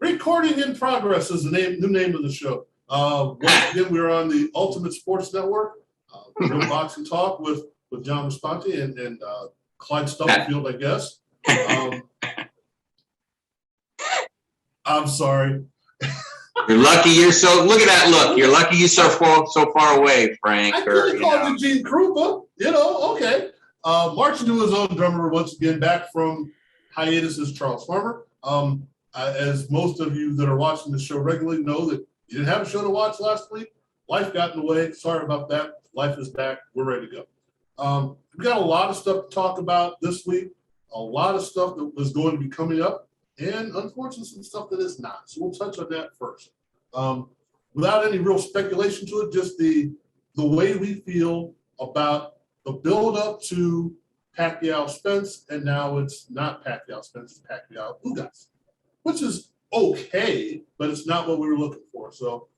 Recording in progress is the new name of the show. Once again, we're on the Ultimate Sports Network, Real Boxing Talk with John Raspanti and Clyde Stubblefield, I guess. I'm sorry. You're lucky you're so. Look at that look. You're lucky you're so far away, Frank. I could have called you Gene Krupa. Okay. Marching to his own drummer once again, back from hiatus is Charles Farmer. As most of you that are watching the show regularly know that you didn't have a show to watch last week. Life got in the way. Sorry about that. Life is back. We're ready to go. We've got a lot of stuff to talk about this week. A lot of stuff that was going to be coming up, and unfortunately some stuff that is not. So we'll touch on that first. Without any real speculation to it, just the way we feel about the build up to Pacquiao Spence, and now it's not Pacquiao Spence, it's Pacquiao Ugas, which is okay, but it's not what we were looking for. So,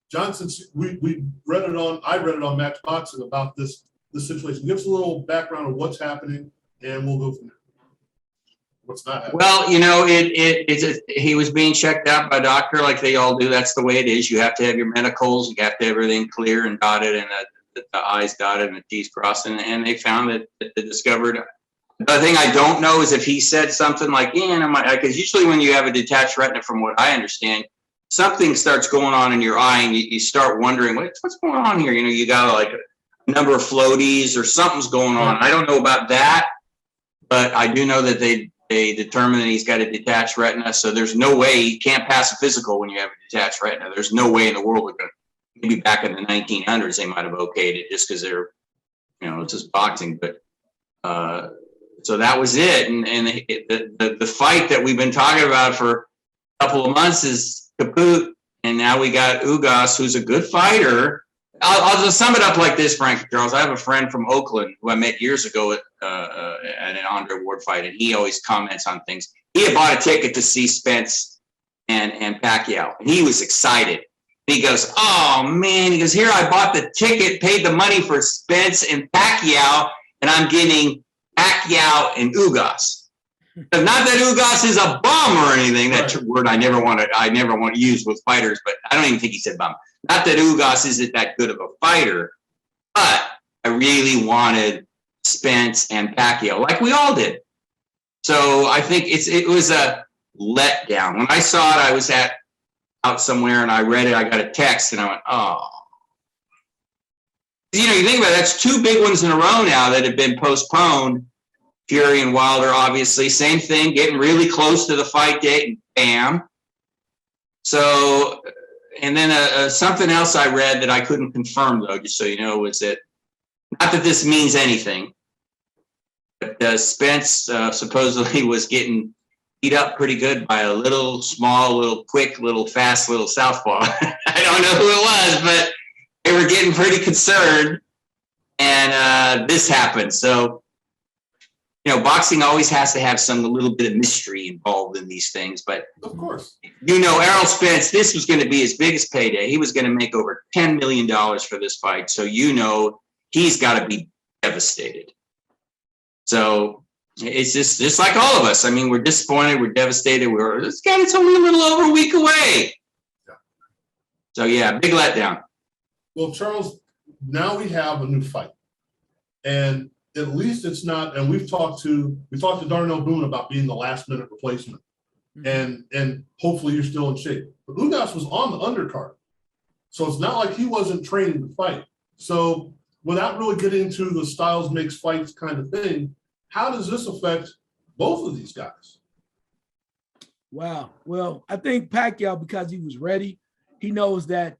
Johnson, I read it on Max Boxing about this situation. Give us a little background of what's happening, and we'll go from there. What's not happening? Well, he was being checked out by a doctor like they all do. That's the way it is. You have to have your medicals. You have to have everything clear and dotted, and the I's dotted and the T's crossed. And they found that they discovered. The thing I don't know is if he said something like, because usually when you have a detached retina, from what I understand, something starts going on in your eye and you start wondering, what's going on here? You got like a number of floaties or something's going on. I don't know about that, but I do know that they determined that he's got a detached retina. So there's no way he can't pass a physical when you have a detached retina. There's no way in the world we're going to, maybe back in the 1900s, they might have okayed it just because they're, it's just boxing. But so that was it. And the fight that we've been talking about for a couple of months is kaput. And now we got Ugas, who's a good fighter. I'll just sum it up like this, Frank Charles. I have a friend from Oakland who I met years ago at an Andre Ward fight, and he always comments on things. He had bought a ticket to see Spence and Pacquiao, and he was excited. He goes, "Oh man!" He goes, "Here, I bought the ticket, paid the money for Spence and Pacquiao, and I'm getting Pacquiao and Ugas. Not that Ugas is a bum or anything. That word I never want to use with fighters, but I don't even think he said bum. Not that Ugas isn't that good of a fighter, but I really wanted Spence and Pacquiao, like we all did. So I think it was a letdown. When I saw it, I was out somewhere and I read it. I got a text and I went, oh. You think about it, that's two big ones in a row now that have been postponed. Fury and Wilder, obviously, same thing, getting really close to the fight date, and bam. So, and then something else I read that I couldn't confirm, though, just so you know, was that, not that this means anything, but Spence supposedly was getting beat up pretty good by a little small, little quick, little fast, little southpaw. I don't know who it was, but they were getting pretty concerned, and this happened. So, boxing always has to have a little bit of mystery involved in these things. But of course, Errol Spence, this was going to be his biggest payday. He was going to make over $10 million for this fight. So he's got to be devastated. So it's just like all of us. I mean, we're disappointed, we're devastated. It's only a little over a week away. Yeah. So yeah, big letdown. Well, Charles, now we have a new fight, and at least it's not. And we talked to Darnell Boone about being the last minute replacement, and hopefully you're still in shape. But Ugas was on the undercard, so it's not like he wasn't training to fight. So without really getting into the styles makes fights kind of thing, how does this affect both of these guys? Wow. Well, I think Pacquiao, because he was ready, he knows that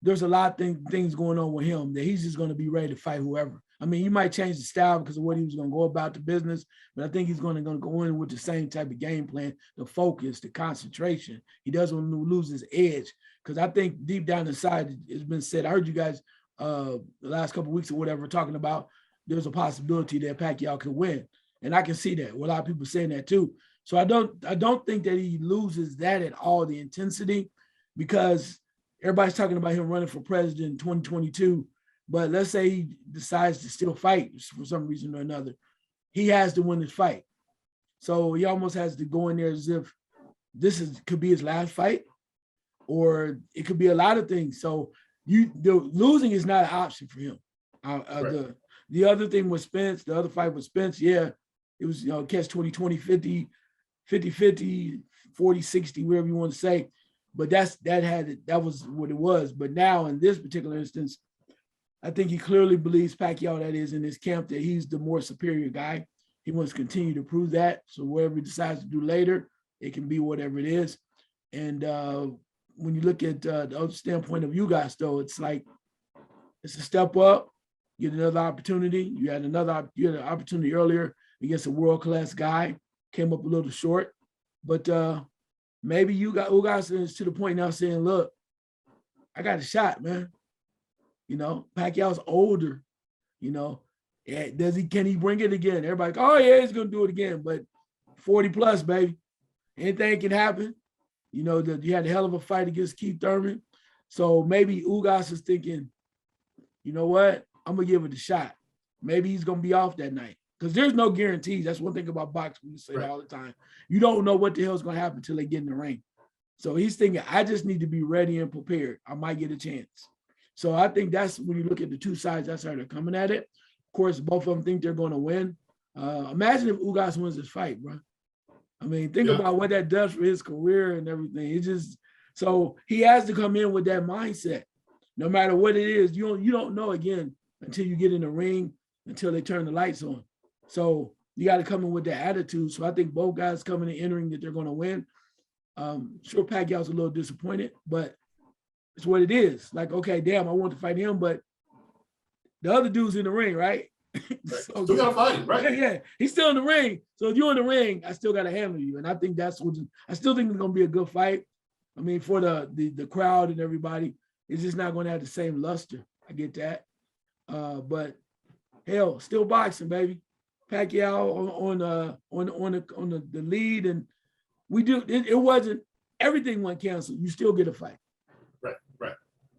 there's a lot of things going on with him, that he's just going to be ready to fight whoever. I mean, he might change the style because of what he was going to go about the business, but I think he's going to go in with the same type of game plan, the focus, the concentration. He doesn't want to lose his edge, because I think deep down inside, it's been said, I heard you guys the last couple of weeks or whatever talking about there's a possibility that Pacquiao can win. And I can see that. Well, a lot of people saying that too. So I don't think that he loses that at all, the intensity, because everybody's talking about him running for president in 2022. But let's say he decides to still fight for some reason or another. He has to win this fight. So he almost has to go in there as if could be his last fight, or it could be a lot of things. So the losing is not an option for him. Right. The other thing with Spence, the other fight with Spence, yeah, it was, catch 20-20, 50-50, 40-60, whatever you want to say. But that was what it was. But now in this particular instance, I think he clearly believes Pacquiao, that is in his camp, that he's the more superior guy. He wants to continue to prove that. So whatever he decides to do later, it can be whatever it is. And when you look at the other standpoint of Ugas, though, it's like it's a step up. You get another opportunity. You had an opportunity earlier against a world-class guy. Came up a little short, but maybe Ugas is to the point now saying, "Look, I got a shot, man. Pacquiao's older. Can he bring it again? Everybody, oh yeah, he's gonna do it again. But 40 plus, baby, anything can happen. You had a hell of a fight against Keith Thurman, so maybe Ugas is thinking, you know what? I'm gonna give it a shot. Maybe he's gonna be off that night, because there's no guarantees. That's one thing about boxing. We say it all the time. You don't know what the hell's gonna happen until they get in the ring. So he's thinking, I just need to be ready and prepared. I might get a chance. So I think that's when you look at the two sides, that's how they're coming at it. Of course, both of them think they're going to win. Imagine if Ugas wins this fight, bro. I mean, think about what that does for his career and everything. So he has to come in with that mindset. No matter what it is, you don't know again until you get in the ring, until they turn the lights on. So you got to come in with that attitude. So I think both guys coming and entering that they're going to win. Sure, Pacquiao's a little disappointed, but it's what it is. Like, okay, damn, I want to fight him, but the other dude's in the ring, right? So, still got to fight him, right? Yeah, he's still in the ring. So if you're in the ring, I still got to handle you. And I think I still think it's going to be a good fight. I mean, for the crowd and everybody, it's just not going to have the same luster. I get that. But hell, still boxing, baby. Pacquiao on the lead, and we do. It wasn't everything went canceled. You still get a fight. Right.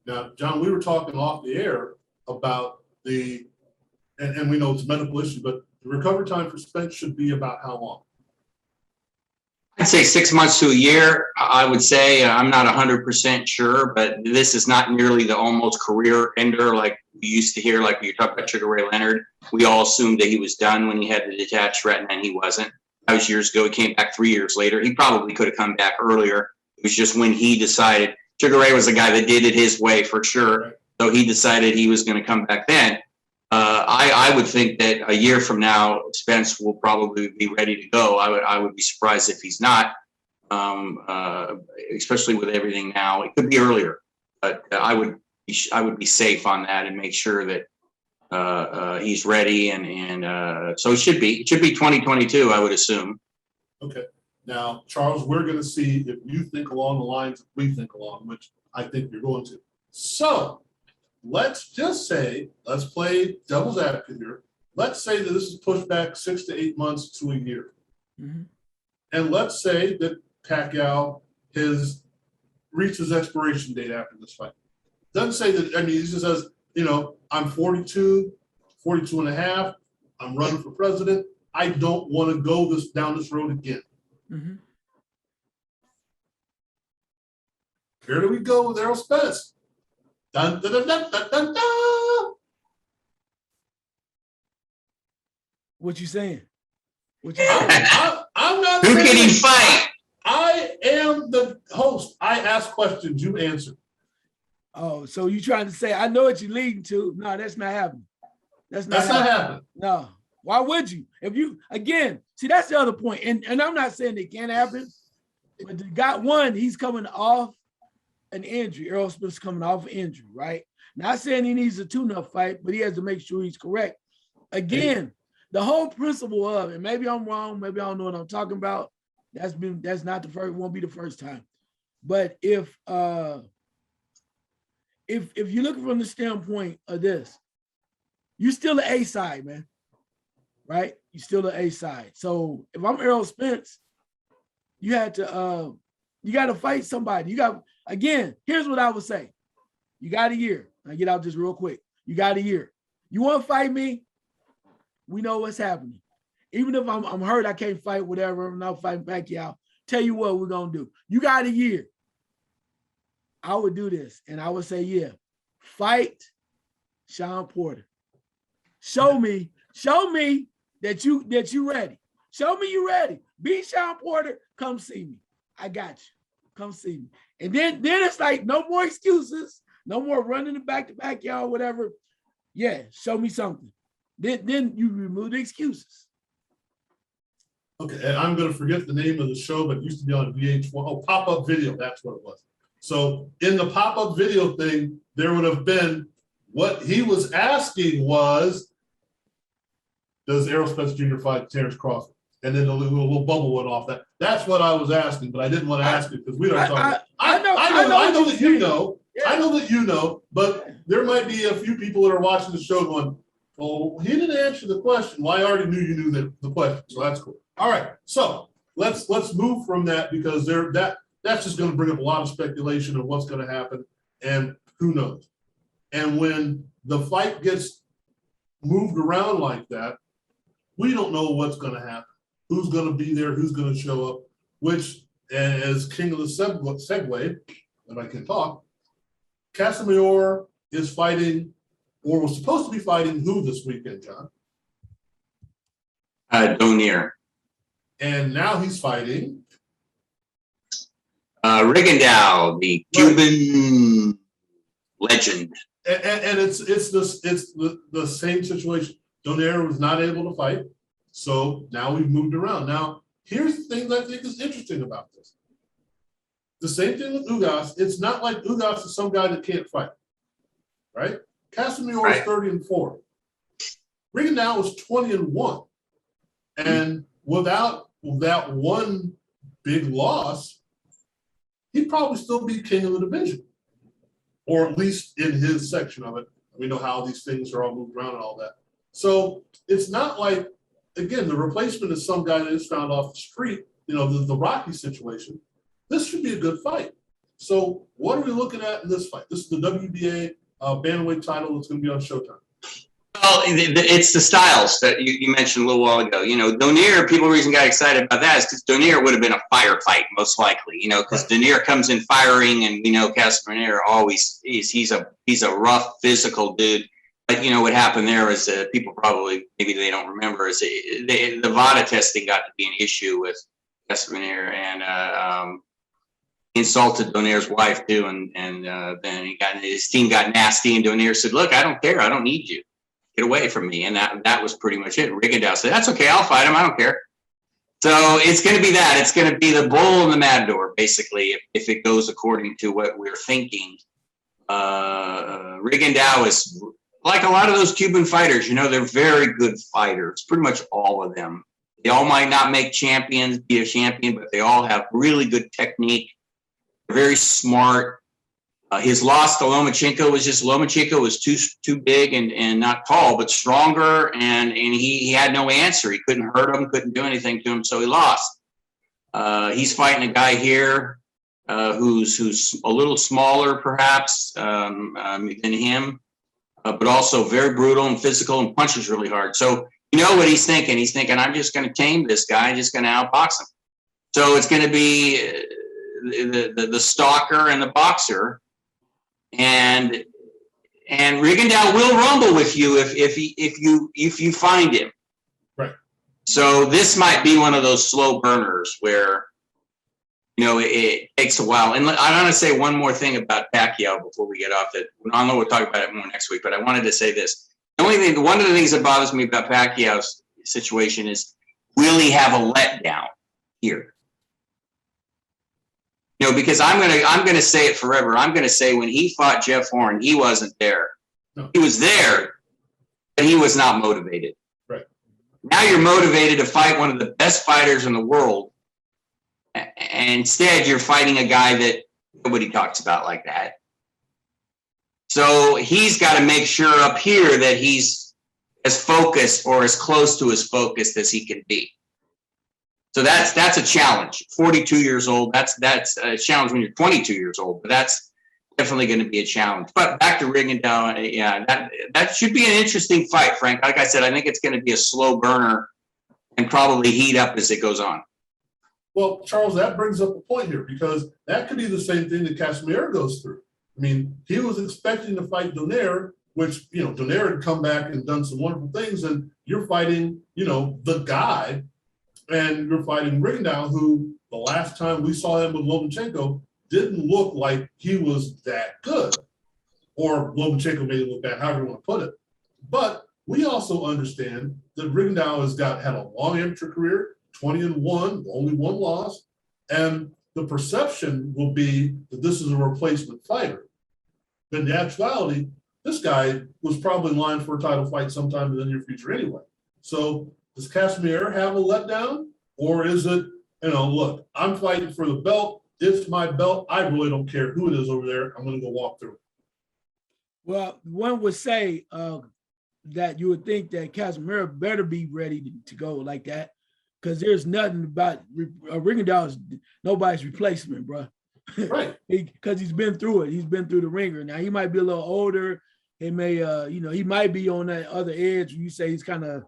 Now, John, we were talking off the air about and we know it's a medical issue, but the recovery time for Spence should be about how long? I'd say 6 months to a year. I would say I'm not 100% sure, but this is not nearly the almost career ender like we used to hear, like when you talk about Sugar Ray Leonard. We all assumed that he was done when he had the detached retina, and he wasn't. That was years ago. He came back 3 years later. He probably could have come back earlier. It was just when he decided. Sugar Ray was the guy that did it his way for sure. So he decided he was going to come back then. I would think that a year from now, Spence will probably be ready to go. I would be surprised if he's not, especially with everything now. It could be earlier, but I would be safe on that and make sure that he's ready. And so it should be 2022, I would assume. Okay. Now, Charles, we're going to see if you think along the lines we think along, which I think you're going to. So let's just say, let's play devil's advocate here. Let's say that this is pushed back 6 to 8 months to a year. Mm-hmm. And let's say that Pacquiao has reached his expiration date after this fight. Doesn't say that, I mean, he just says, I'm 42 and a half. I'm running for president. I don't want to go down this road again. Mm-hmm. Here do we go with Errol Spence? Dun, dun, dun, dun, dun, dun, dun. What you saying? I'm not. Who can he fight? I am the host. I ask questions. You answer. Oh, so you trying to say, I know what you're leading to. No, that's not happening. That's not happening. No. Why would you? If you, again, see, that's the other point. And I'm not saying it can't happen, but the guy, he's coming off an injury. Errol Spence coming off an injury, right? Not saying he needs a tune-up fight, but he has to make sure he's correct. Again, the whole principle of, and maybe I'm wrong, maybe I don't know what I'm talking about. That's not the first, won't be the first time. But if you're looking from the standpoint of this, you're still the A side, man. Right? You're still the A side. So if I'm Errol Spence, you got to fight somebody. Again, here's what I would say. You got a year. I get out just real quick. You got a year. You want to fight me? We know what's happening. Even if I'm hurt, I can't fight, whatever. I'm not fighting Pacquiao. Tell you what we're going to do. You got a year. I would do this. And I would say, yeah, fight Sean Porter. Show me that you ready. Show me you ready. Beat Sean Porter. Come see me. I got you. Come see me. And then it's like no more excuses. No more running it back to Pacquiao, whatever. Yeah, show me something. Then you remove the excuses. Okay, and I'm going to forget the name of the show, but it used to be on VH1. Oh, pop-up video. That's what it was. So in the pop-up video thing, there would have been what he was asking was, does Errol Spence Jr. fight Terrence Crawford? And then a little bubble went off. That's what I was asking, but I didn't want to ask it because we don't talk. I know that you know. Yeah. I know that you know, but there might be a few people that are watching the show going, "Oh, he didn't answer the question." Well, I already knew you knew the question, so that's cool. All right, so let's move from that because that's just going to bring up a lot of speculation of what's going to happen and who knows. And when the fight gets moved around like that, we don't know what's going to happen. Who's going to be there? Who's going to show up? Which, as king of the segue, if I can talk, Casimero is fighting, or was supposed to be fighting, who this weekend, John? Donaire. And now he's fighting Rigondeaux, the Cuban legend. And it's the same situation. Donaire was not able to fight, so now we've moved around. Now, here's the thing that I think is interesting about this. The same thing with Ugas. It's not like Ugas is some guy that can't fight, right? Casimero is 30-4. Rigondeaux was 20-1, and without that one big loss, he'd probably still be king of the division, or at least in his section of it. We know how these things are all moved around and all that. So it's not like, again, the replacement is some guy that is found off the street, the Rocky situation. This should be a good fight. So what are we looking at in this fight? This is the WBA bantamweight title that's going to be on Showtime. Well, it's the styles that you mentioned a little while ago. Donaire, people reason got excited about that is because Donaire would have been a firefight, most likely, because Donaire comes in firing, and we know Casimero always is. He's a rough, physical dude. But what happened there is people probably, maybe they don't remember, is the VADA testing got to be an issue with Casimero, and insulted Donaire's wife too, and then his team got nasty, and Donaire said, "Look, I don't care. I don't need you. Get away from me." And that was pretty much it. Rigondeaux said, "That's okay. I'll fight him. I don't care." So it's going to be that. It's going to be the bull and the matador, basically, if it goes according to what we're thinking. Rigondeaux is like a lot of those Cuban fighters. They're very good fighters. Pretty much all of them. They all might not make champions, be a champion, but they all have really good technique. Very smart. His loss to Lomachenko was too big and not tall, but stronger, and he had no answer. He couldn't hurt him, couldn't do anything to him, so he lost. He's fighting a guy here who's a little smaller, perhaps, than him, but also very brutal and physical and punches really hard. So you know what he's thinking. He's thinking, I'm just going to tame this guy. I'm just going to outbox him. So it's going to be the stalker and the boxer. And Rigondeaux will rumble with you if you find him. Right. So this might be one of those slow burners where it takes a while. And I want to say one more thing about Pacquiao before we get off that. I know we'll talk about it more next week, but I wanted to say this. One of the things that bothers me about Pacquiao's situation is, will he have a letdown here? Because I'm gonna say it forever. I'm gonna say when he fought Jeff Horn, he wasn't there. No. He was there, but he was not motivated. Right. Now you're motivated to fight one of the best fighters in the world, and instead you're fighting a guy that nobody talks about like that. So he's got to make sure up here that he's as focused or as close to as focused as he can be. So that's a challenge. 42 years old, that's a challenge when you're 22 years old, but that's definitely going to be a challenge. But back to Rigondeaux, yeah, that should be an interesting fight, Frank. Like I said, I think it's going to be a slow burner, and probably heat up as it goes on. Well, Charles, that brings up a point here, because that could be the same thing that Casimero goes through. I mean, he was expecting to fight Donaire, which, Donaire had come back and done some wonderful things, and you're fighting, the guy, and you're fighting Rigondeaux, who the last time we saw him with Lomachenko didn't look like he was that good, or Lomachenko made it look bad, however you want to put it. But we also understand that Rigondeaux has had a long amateur career, 20-1, only one loss, and the perception will be that this is a replacement fighter. But in actuality, this guy was probably in line for a title fight sometime in the near future anyway. So does Casimero have a letdown, or is it, look, I'm fighting for the belt. It's my belt. I really don't care who it is over there. I'm going to go walk through it. Well, one would say that you would think that Casimero better be ready to go like that, because there's nothing about Rigondeaux is nobody's replacement, bro. Right. Because he's been through it. He's been through the ringer. Now he might be a little older. He may, he might be on that other edge. You say he's kind of,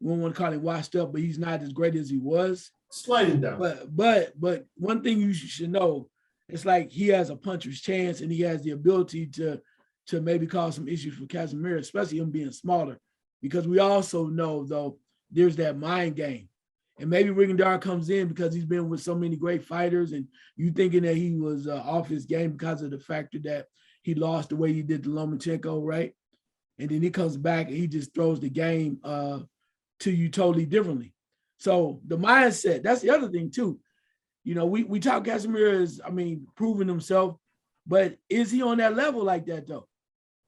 we don't want to call it washed up, but he's not as great as he was. Sliding down. But one thing you should know, it's like he has a puncher's chance, and he has the ability to maybe cause some issues for Casimero, especially him being smaller, because we also know, though, there's that mind game. And maybe Rigondeaux comes in because he's been with so many great fighters, and you thinking that he was off his game because of the factor that he lost the way he did to Lomachenko, right? And then he comes back and he just throws the game to you totally differently. So the mindset, that's the other thing too. We talk Casimero is, proving himself, but is he on that level like that though?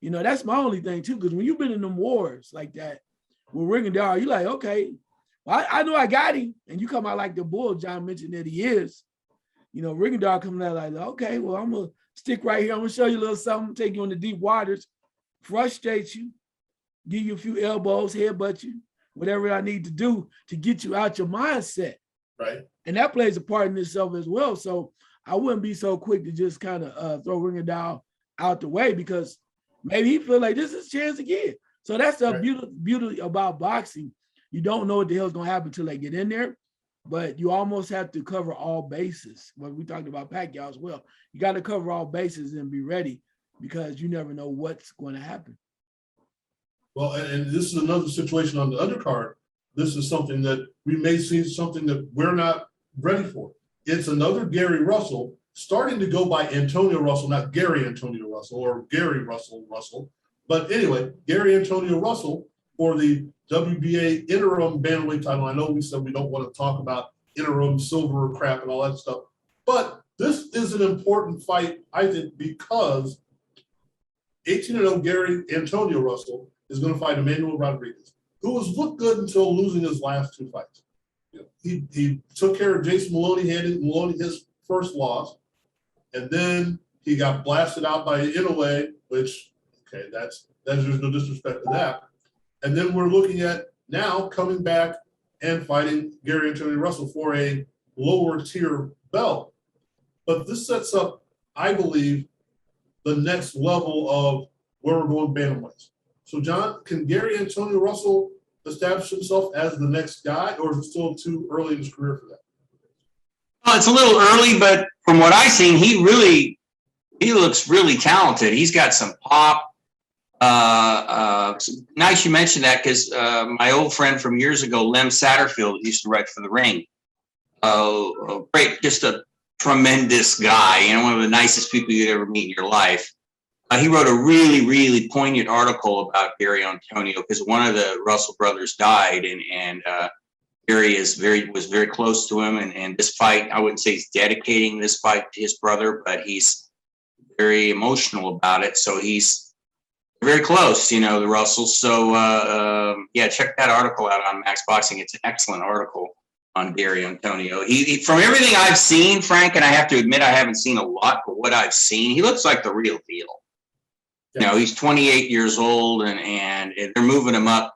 That's my only thing too, because when you've been in them wars like that with Rigondeaux, you're like, okay, well, I know I got him, and you come out like the bull John mentioned that he is. Rigondeaux coming out like, okay, well, I'm gonna stick right here. I'm gonna show you a little something, take you on the deep waters, frustrate you, give you a few elbows, headbutt you, whatever I need to do to get you out your mindset. Right. And that plays a part in itself as well. So I wouldn't be so quick to just kind of throw Rigondeaux out the way, because maybe he feel like this is a chance again. So that's the beauty about boxing. You don't know what the hell's gonna happen until they get in there, but you almost have to cover all bases. Well, we talked about Pacquiao as well. You got to cover all bases and be ready, because you never know what's going to happen. Well, and this is another situation on the undercard. This is something that we may see, something that we're not ready for. It's another Gary Russell, starting to go by Antonio Russell, not Gary Antonio Russell or Gary Russell. But anyway, Gary Antonio Russell for the WBA interim bantamweight title. I know we said we don't want to talk about interim silver crap and all that stuff, but this is an important fight, I think, because 18-0 Gary Antonio Russell is going to fight Emmanuel Rodriguez, who has looked good until losing his last two fights. He took care of Jason Moloney, handed Moloney his first loss, and then he got blasted out by Inoue, which, okay, there's no disrespect to that. And then we're looking at now coming back and fighting Gary Antonio Russell for a lower tier belt. But this sets up, I believe, the next level of where we're going bantamweights. So, John, can Gary Antonio Russell establish himself as the next guy, or is it still too early in his career for that? Well, it's a little early, but from what I've seen, he looks really talented. He's got some pop. Nice you mentioned that, because my old friend from years ago, Lem Satterfield, used to write for The Ring. Great, just a tremendous guy, one of the nicest people you'd ever meet in your life. He wrote a really, really poignant article about Gary Antonio, because one of the Russell brothers died, and Gary was very close to him. And this fight, I wouldn't say he's dedicating this fight to his brother, but he's very emotional about it. So he's very close, the Russells. So yeah, check that article out on Max Boxing. It's an excellent article on Gary Antonio. He from everything I've seen, Frank, and I have to admit I haven't seen a lot, but what I've seen, he looks like the real deal. He's 28 years old, and they're moving him up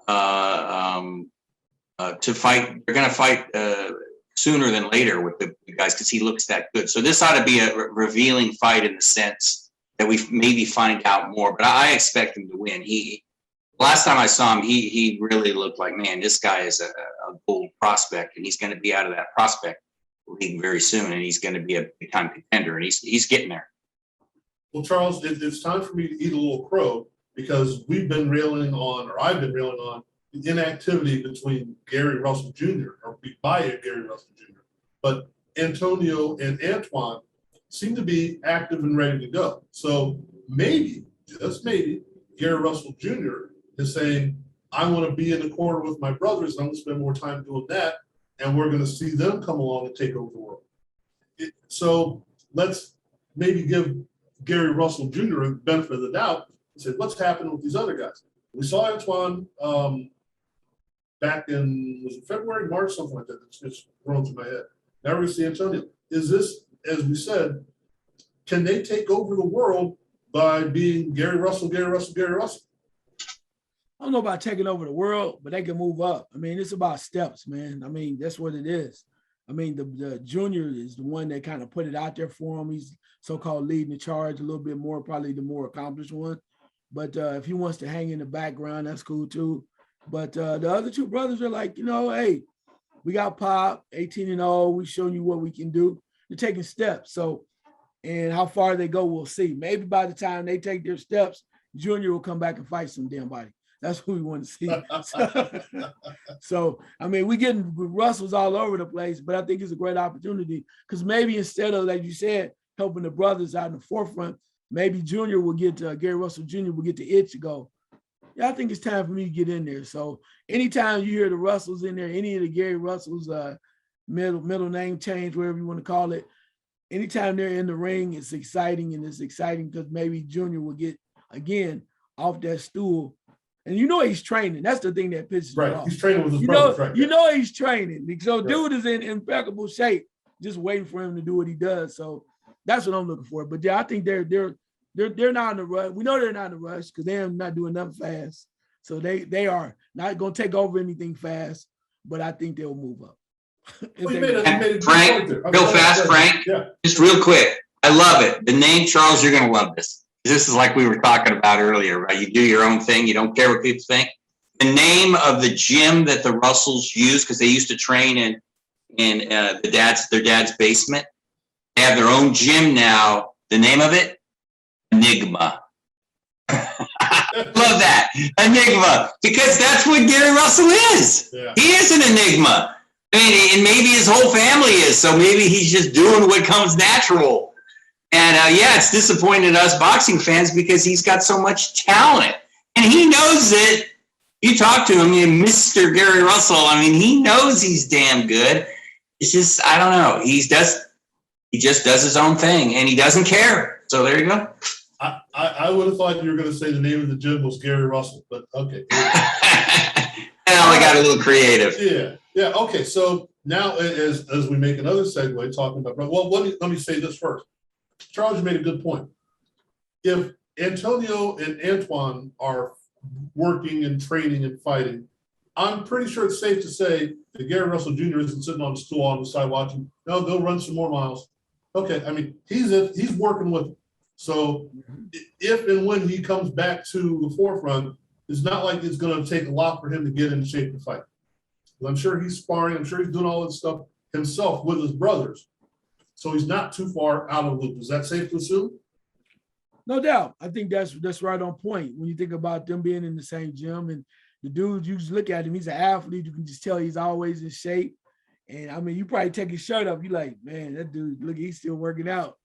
to fight. They're going to fight sooner than later with the guys, because he looks that good. So this ought to be a revealing fight in the sense that we maybe find out more. But I expect him to win. Last time I saw him, he really looked like, man, this guy is a bold prospect, and he's going to be out of that prospect league very soon, and he's going to be a big time contender, and he's getting there. Well, Charles, it's time for me to eat a little crow because we've been railing on, or I've been railing on, the inactivity between Gary Russell Jr. or by Gary Russell Jr. But Antonio and Antoine seem to be active and ready to go. So maybe, just maybe, Gary Russell Jr. is saying, I want to be in the corner with my brothers, and I'm going to spend more time doing that, and we're going to see them come along and take over the world. So let's maybe give Gary Russell Jr. the benefit of the doubt and say, what's happening with these other guys? We saw Antoine back in, was it February, March, something like that. It's rolling through my head. Now we're going to see Antonio. Is this, as we said, can they take over the world by being Gary Russell, Gary Russell, Gary Russell? I don't know about taking over the world, but they can move up. I mean, it's about steps, man. I mean, that's what it is. I mean, the junior is the one that kind of put it out there for him. He's so-called leading the charge a little bit more, probably the more accomplished one. But if he wants to hang in the background, that's cool too. But the other two brothers are like, you know, hey, we got Pop, 18-0. We showing you what we can do. They're taking steps. So, and how far they go, we'll see. Maybe by the time they take their steps, Junior will come back and fight some damn body. That's who we want to see. So, I mean, we getting Russells all over the place, but I think it's a great opportunity because maybe instead of, like you said, helping the brothers out in the forefront, maybe Junior will get, Gary Russell Jr. will get the itch to go, yeah, I think it's time for me to get in there. So anytime you hear the Russells in there, any of the Gary Russells, middle name change, whatever you want to call it, anytime they're in the ring, it's exciting, and it's exciting because maybe Junior will get, again, off that stool. And you know he's training. That's the thing that pisses me off. He's training with his brothers, right? You know he's training. So dude is in impeccable shape, just waiting for him to do what he does. So that's what I'm looking for. But yeah, I think they're not in a rush. We know they're not in a rush because they're not doing nothing fast. So they are not going to take over anything fast, but I think they'll move up. Frank, real fast, Frank, just real quick. I love it. The name, Charles, you're going to love this. This is like we were talking about earlier, right? You do your own thing. You don't care what people think. The name of the gym that the Russells use, because they used to train in their dad's basement. They have their own gym now. The name of it, Enigma. Love that, Enigma, because that's what Gary Russell is. Yeah. He is an enigma. I mean, and maybe his whole family is. So maybe he's just doing what comes natural. And yeah, it's disappointed us boxing fans because he's got so much talent, and he knows it. You talk to him, Mr. Gary Russell. I mean, he knows he's damn good. It's just, I don't know. He just does his own thing, and he doesn't care. So there you go. I would have thought you were going to say the name of the gym was Gary Russell, but okay. And I got a little creative. Yeah. Okay. So now, as we make another segue talking about, well, let me say this first. Charles, you made a good point. If Antonio and Antoine are working and training and fighting, I'm pretty sure it's safe to say that Gary Russell Jr. isn't sitting on the stool on the side watching. No, go run some more miles. Okay, I mean, he's working with them. So if and when he comes back to the forefront, it's not like it's going to take a lot for him to get in shape to fight. I'm sure he's sparring. I'm sure he's doing all this stuff himself with his brothers. So he's not too far out of the loop. Is that safe to assume? No doubt. I think that's right on point. When you think about them being in the same gym, and the dude, you just look at him, he's an athlete. You can just tell he's always in shape. And I mean, you probably take his shirt off. You're like, man, that dude, look, he's still working out.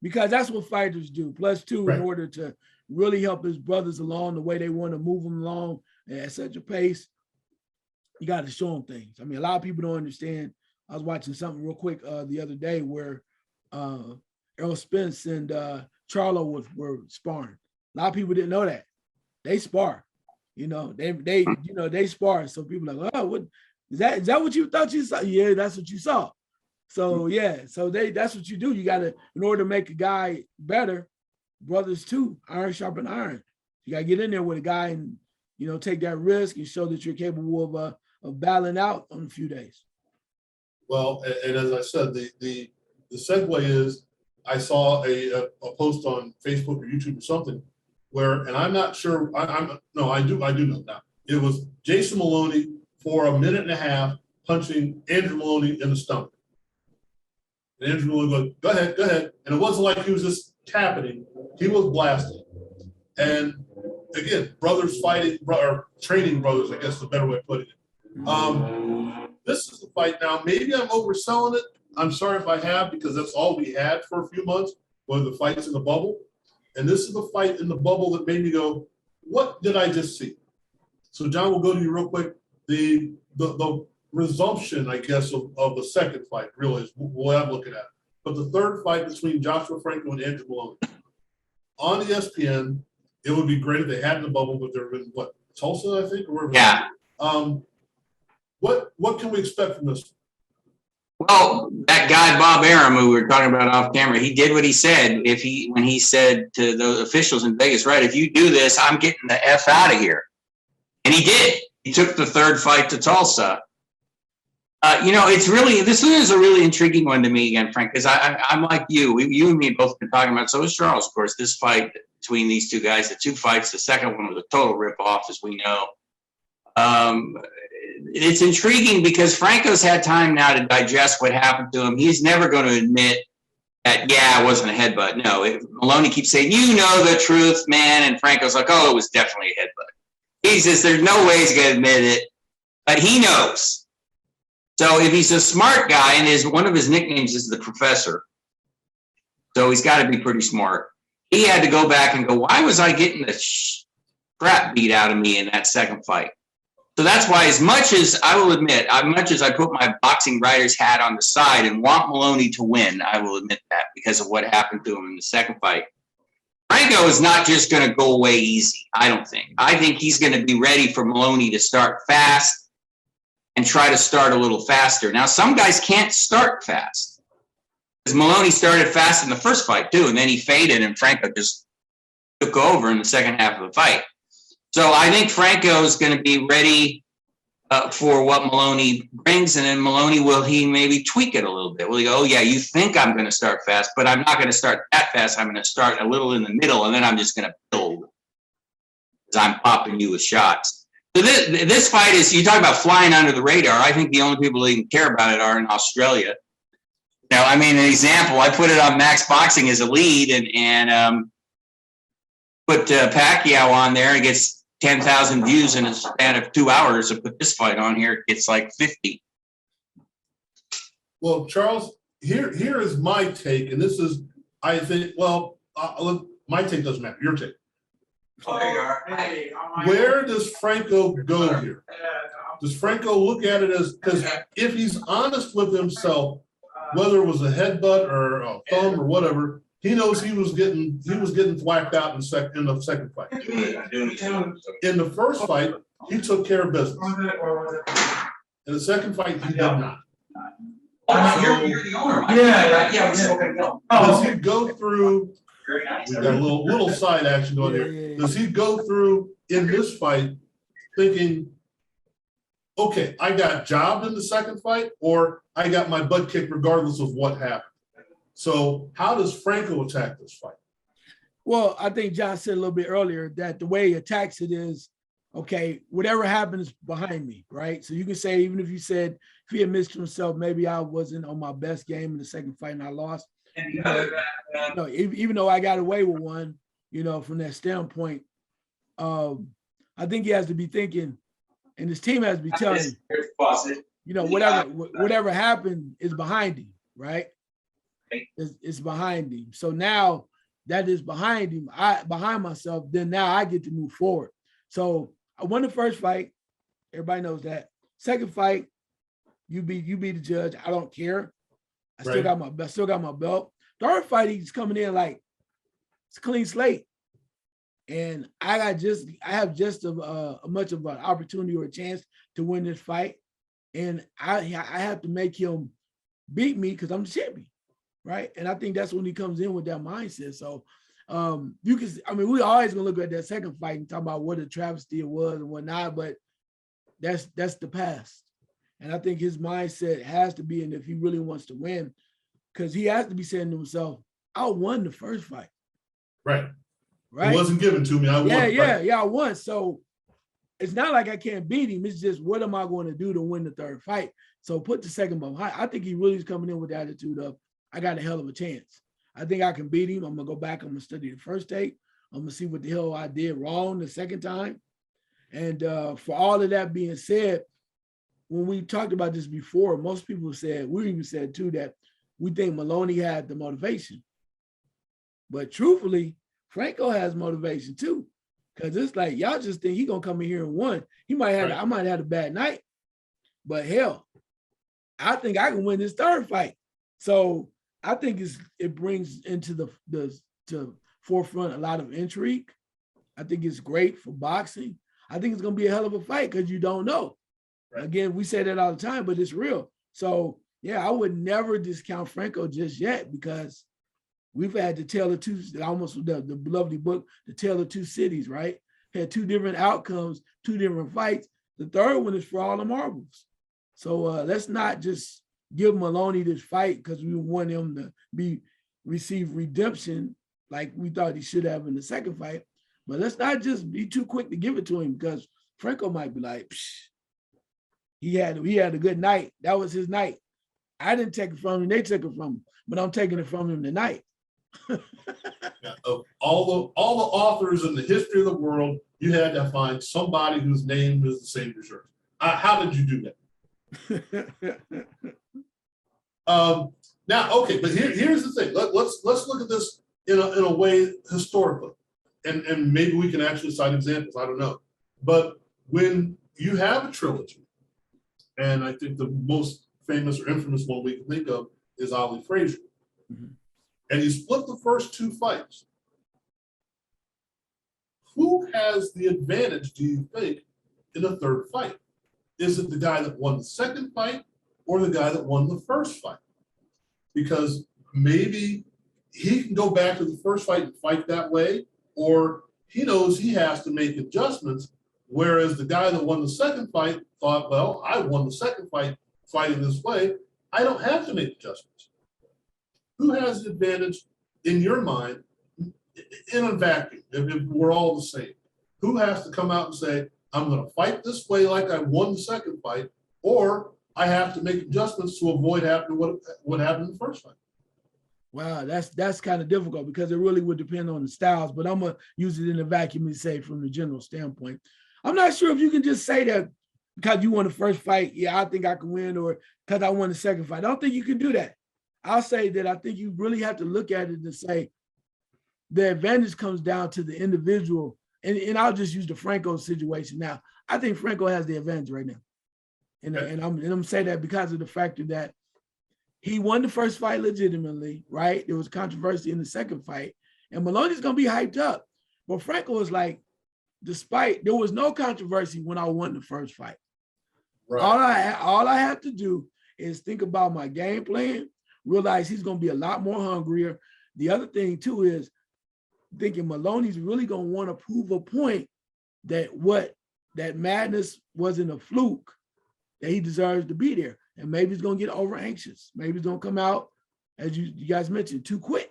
Because that's what fighters do. Plus two, in order to really help his brothers along the way they want to move them along at such a pace, you got to show them things. I mean, a lot of people don't understand. I was watching something real quick the other day where Errol Spence and Charlo were sparring. A lot of people didn't know that. They spar. They spar. So people are like, oh, what is that what you thought you saw? Yeah, that's what you saw. So yeah, so that's what you do. You gotta, in order to make a guy better, brothers too, iron sharpen iron. You gotta get in there with a guy and take that risk and show that you're capable of battling out on a few days. Well, and as I said, the segue is I saw a post on Facebook or YouTube or something where, and I'm not sure, no, I do know now. It was Jason Moloney for a minute and a half punching Andrew Moloney in the stomach. And Andrew Moloney goes, go ahead. And it wasn't like he was just tapping him. He was blasting. And again, brothers fighting, or training brothers, I guess is a better way of putting it. This is the fight now. Maybe I'm overselling it. I'm sorry if I have, because that's all we had for a few months, were the fights in the bubble. And this is the fight in the bubble that made me go, what did I just see? So John, we'll go to you real quick. The resumption, I guess, of the second fight, really, is what I'm looking at. But the third fight between Joshua Franco and Andrew Moloney. On the ESPN, it would be great if they had in the bubble, but they're in, what, Tulsa, I think? Or wherever. Yeah. What can we expect from this? Well, that guy, Bob Arum, who we were talking about off camera, he did what he said. When he said to the officials in Vegas, right, if you do this, I'm getting the F out of here. And he did. He took the third fight to Tulsa. This one is a really intriguing one to me again, Frank, because I'm like you. You and me both been talking about, so is Charles, of course, this fight between these two guys, the two fights, the second one was a total ripoff, as we know. It's intriguing because Franco's had time now to digest what happened to him. He's never going to admit that, yeah, it wasn't a headbutt. No, Moloney keeps saying, you know the truth, man. And Franco's like, oh, it was definitely a headbutt. He says there's no way he's going to admit it, but he knows. So if he's a smart guy, and one of his nicknames is the professor, so he's got to be pretty smart. He had to go back and go, why was I getting the crap beat out of me in that second fight? So that's why, as much as I will admit, as much as I put my boxing writer's hat on the side and want Moloney to win, I will admit that because of what happened to him in the second fight. Franco is not just going to go away easy, I don't think. I think he's going to be ready for Moloney to start fast and try to start a little faster. Now, some guys can't start fast because Moloney started fast in the first fight too, and then he faded and Franco just took over in the second half of the fight. So I think Franco is going to be ready for what Moloney brings, and then Moloney, will he maybe tweak it a little bit? Will he go, oh yeah, you think I'm going to start fast, but I'm not going to start that fast. I'm going to start a little in the middle, and then I'm just going to build because I'm popping you with shots. So this fight is, you talk about flying under the radar. I think the only people that even care about it are in Australia. Now, I mean, an example, I put it on Max Boxing as a lead and put Pacquiao on there and gets 10,000 views in a span of 2 hours. I put this fight on here, it gets like 50. Well, Charles, here is my take, and this is, I think, well, my take doesn't matter. Your take. Where does Franco go here? Does Franco look at it as, because if he's honest with himself, whether it was a headbutt or a thumb or whatever, he knows he was getting whacked out in the second fight. In the first fight, he took care of business. In the second fight, he did not. You're the owner. Yeah, we're still gonna go. Does he go through? We got a little side action going here. Does he go through in this fight thinking, okay, I got jobbed in the second fight, or I got my butt kicked regardless of what happened? So how does Franco attack this fight? Well, I think John said a little bit earlier that the way he attacks it is, okay, whatever happens behind me, right? So you can say, even if you said, if he had missed himself, maybe I wasn't on my best game in the second fight and I lost. No, even though I got away with one, from that standpoint, I think he has to be thinking, and his team has to be telling him, whatever happened is behind him, right? It's behind him. So now that is behind him, behind myself, then now I get to move forward. So I won the first fight. Everybody knows that. Second fight, you be the judge. I don't care. I still got my belt. Third fight, he's coming in like it's a clean slate. And I have just a much of an opportunity or a chance to win this fight. And I have to make him beat me because I'm the champion. Right. And I think that's when he comes in with that mindset. So we always gonna look at that second fight and talk about what a travesty it was and whatnot, but that's the past. And I think his mindset has to be, and if he really wants to win, because he has to be saying to himself, I won the first fight. Right. right? It wasn't given to me. I won. Yeah, I won. So it's not like I can't beat him. It's just what am I going to do to win the third fight? So put the second belt high. I think he really is coming in with the attitude of, I got a hell of a chance. I think I can beat him. I'm going to go back. I'm going to study the first tape. I'm going to see what the hell I did wrong the second time. And for all of that being said, when we talked about this before, most people said, we even said too, that we think Moloney had the motivation. But truthfully, Franco has motivation too. Because it's like, y'all just think he's going to come in here and win. He might have, I might have had a bad night. But hell, I think I can win this third fight. So I think it brings into the forefront a lot of intrigue. I think it's great for boxing. I think it's going to be a hell of a fight because you don't know. Right. Again, we say that all the time, but it's real. So yeah, I would never discount Franco just yet because we've had to tell the two, almost the lovely book, The Tale of Two Cities, right? Had two different outcomes, two different fights. The third one is for all the marbles. So let's not just give Moloney this fight because we want him to receive redemption like we thought he should have in the second fight. But let's not just be too quick to give it to him because Franco might be like, psh, he had a good night. That was his night. I didn't take it from him. They took it from him, but I'm taking it from him tonight. Of all the authors in the history of the world, you had to find somebody whose name is the same as yours. How did you do that? Now, okay, but here's the thing. Let's look at this in a way historically, and maybe we can actually cite examples. I don't know, but when you have a trilogy, and I think the most famous or infamous one we can think of is Ali Frazier. Mm-hmm. And you split the first two fights. Who has the advantage, do you think, in the third fight? Is it the guy that won the second fight or the guy that won the first fight? Because maybe he can go back to the first fight and fight that way, or he knows he has to make adjustments, whereas the guy that won the second fight thought, well, I won the second fight fighting this way. I don't have to make adjustments. Who has the advantage in your mind in a vacuum, if we're all the same? Who has to come out and say, I'm going to fight this way like I won the second fight, or I have to make adjustments to avoid happening what happened in the first fight? Wow, that's kind of difficult because it really would depend on the styles, but I'm going to use it in a vacuum and say from the general standpoint. I'm not sure if you can just say that because you won the first fight, yeah, I think I can win, or because I won the second fight. I don't think you can do that. I'll say that I think you really have to look at it and say the advantage comes down to the individual. And I'll just use the Franco situation now. I think Franco has the advantage right now. And I'm saying that because of the factor that he won the first fight legitimately, right? There was controversy in the second fight. And Moloney's going to be hyped up. But Franco was like, despite, there was no controversy when I won the first fight. Right. All I have to do is think about my game plan, realize he's going to be a lot more hungrier. The other thing too is thinking Moloney's really going to want to prove a point that madness wasn't a fluke, that he deserves to be there. And maybe he's going to get over anxious. Maybe he's going to come out, as you guys mentioned, too quick.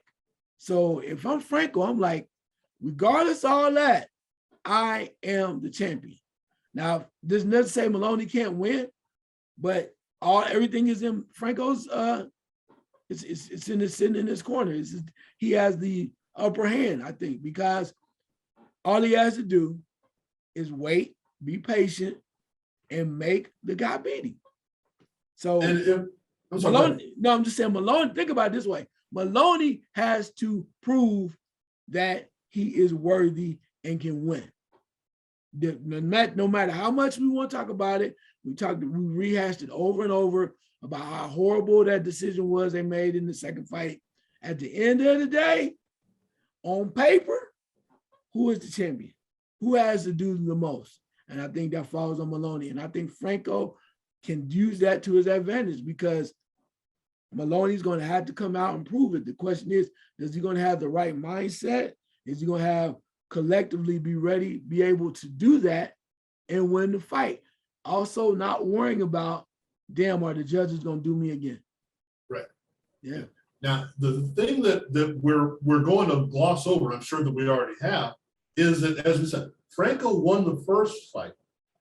So if I'm Franco, I'm like, regardless of all that, I am the champion. Now, this doesn't say Moloney can't win, but everything is in Franco's. It's sitting in his corner. He has the upper hand, I think, because all he has to do is wait, be patient, and make the guy beat him. So Moloney, no, I'm just saying Moloney, think about it this way. Moloney has to prove that he is worthy and can win. No matter how much we want to talk about it, we rehashed it over and over about how horrible that decision was they made in the second fight. At the end of the day, on paper, who is the champion? Who has to do the most? And I think that falls on Moloney. And I think Franco can use that to his advantage because Moloney's going to have to come out and prove it. The question is he going to have the right mindset? Is he going to have collectively be ready, be able to do that and win the fight? Also not worrying about, damn, are the judges going to do me again? Right. Yeah. Now, the thing that we're going to gloss over, I'm sure that we already have, is that, as we said, Franco won the first fight,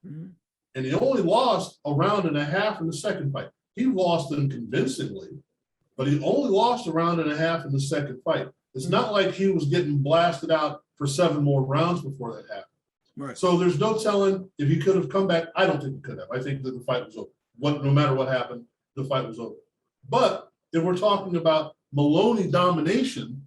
and he only lost a round and a half in the second fight. He lost them convincingly, but he only lost a round and a half in the second fight. It's not like he was getting blasted out for 7 more rounds before that happened. Right. So there's no telling if he could have come back. I don't think he could have. I think that the fight was over. No matter what happened, the fight was over. But if we're talking about Moloney domination,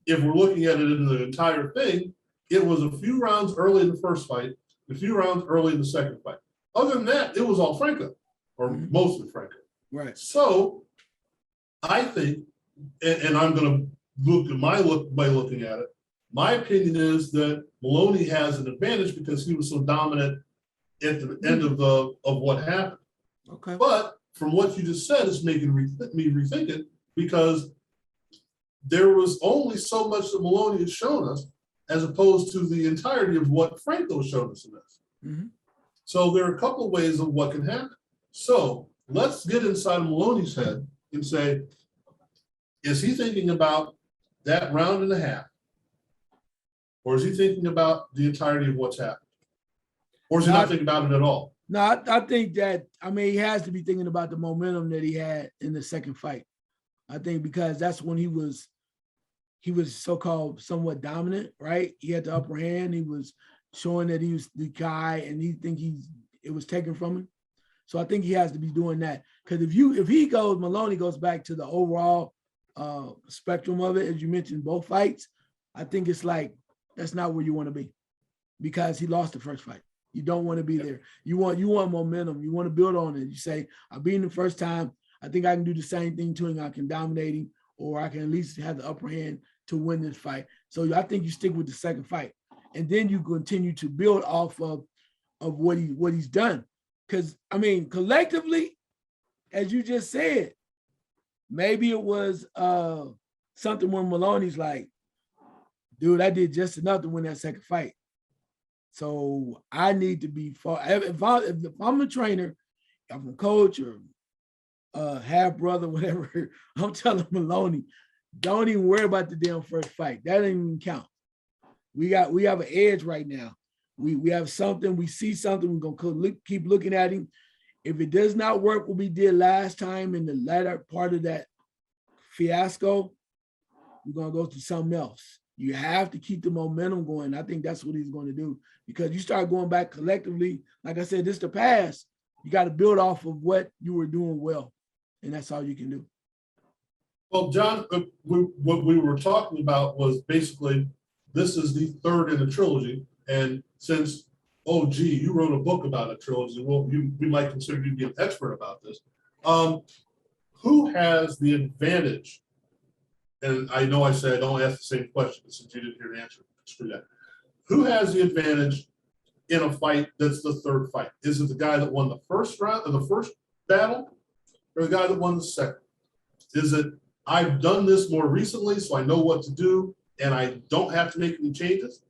if we're looking at it in the entire thing, it was a few rounds early in the first fight, a few rounds early in the second fight. Other than that, it was all Franco, or mostly Franco. Right. So I think, and I'm going to look at by looking at it, my opinion is that Moloney has an advantage because he was so dominant at the end of what happened. Okay. But from what you just said, it's making me rethink it, because there was only so much that Moloney has shown us, as opposed to the entirety of what Franco showed us in this. So there are a couple of ways of what can happen. So let's get inside of Moloney's head and say, is he thinking about that round and a half? Or is he thinking about the entirety of what's happened? Or is he not thinking about it at all? No, I think that, I mean, he has to be thinking about the momentum that he had in the second fight. I think because that's when he was so-called somewhat dominant, right? He had the upper hand. He was showing that he was the guy, and it was taken from him. So I think he has to be doing that. Because Moloney goes back to the overall spectrum of it, as you mentioned, both fights, I think it's like, that's not where you want to be, because he lost the first fight. You don't want to be there. You want momentum. You want to build on it. You say, I beat him the first time. I think I can do the same thing to him. I can dominate him, or I can at least have the upper hand to win this fight. So I think you stick with the second fight, and then you continue to build off of what he's done. Because I mean, collectively, as you just said, maybe it was something where Moloney's like, dude, I did just enough to win that second fight. So I need to be far. If I'm a trainer, if I'm a coach or half brother, whatever, I'm telling Moloney, don't even worry about the damn first fight. That doesn't even count. We have an edge right now. We have something. We see something. We're gonna keep looking at him. If it does not work, what we did last time in the latter part of that fiasco, we're gonna go to something else. You have to keep the momentum going. I think that's what he's going to do, because you start going back collectively. Like I said, this is the past. You got to build off of what you were doing well, and that's all you can do. Well, John, what we were talking about was basically, this is the third in a trilogy. And since, you wrote a book about a trilogy, well, we might consider you to be an expert about this. Who has the advantage? And I know I said I don't ask the same question, since you didn't hear the answer. Screw that. Who has the advantage in a fight that's the third fight? Is it the guy that won the first round, or the first battle, or the guy that won the second? Is it, I've done this more recently, so I know what to do, and I don't have to make any changes?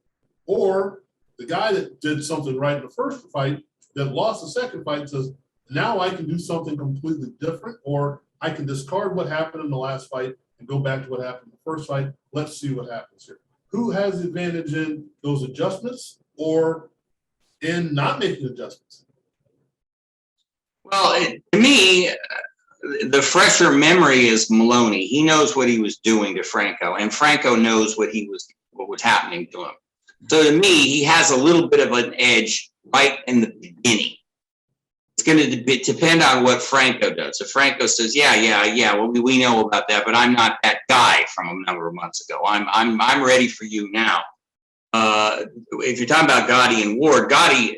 Or the guy that did something right in the first fight that lost the second fight says, now I can do something completely different, or I can discard what happened in the last fight and go back to what happened in the first fight. Let's see what happens here. Who has the advantage in those adjustments or in not making adjustments? Well, to me, the fresher memory is Moloney. He knows what he was doing to Franco, and Franco knows what was happening to him. So to me, he has a little bit of an edge right in the beginning. It's going to depend on what Franco does. If Franco says, well, we know about that, but I'm not that guy from a number of months ago. I'm ready for you now. If you're talking about Gotti and Ward, Gotti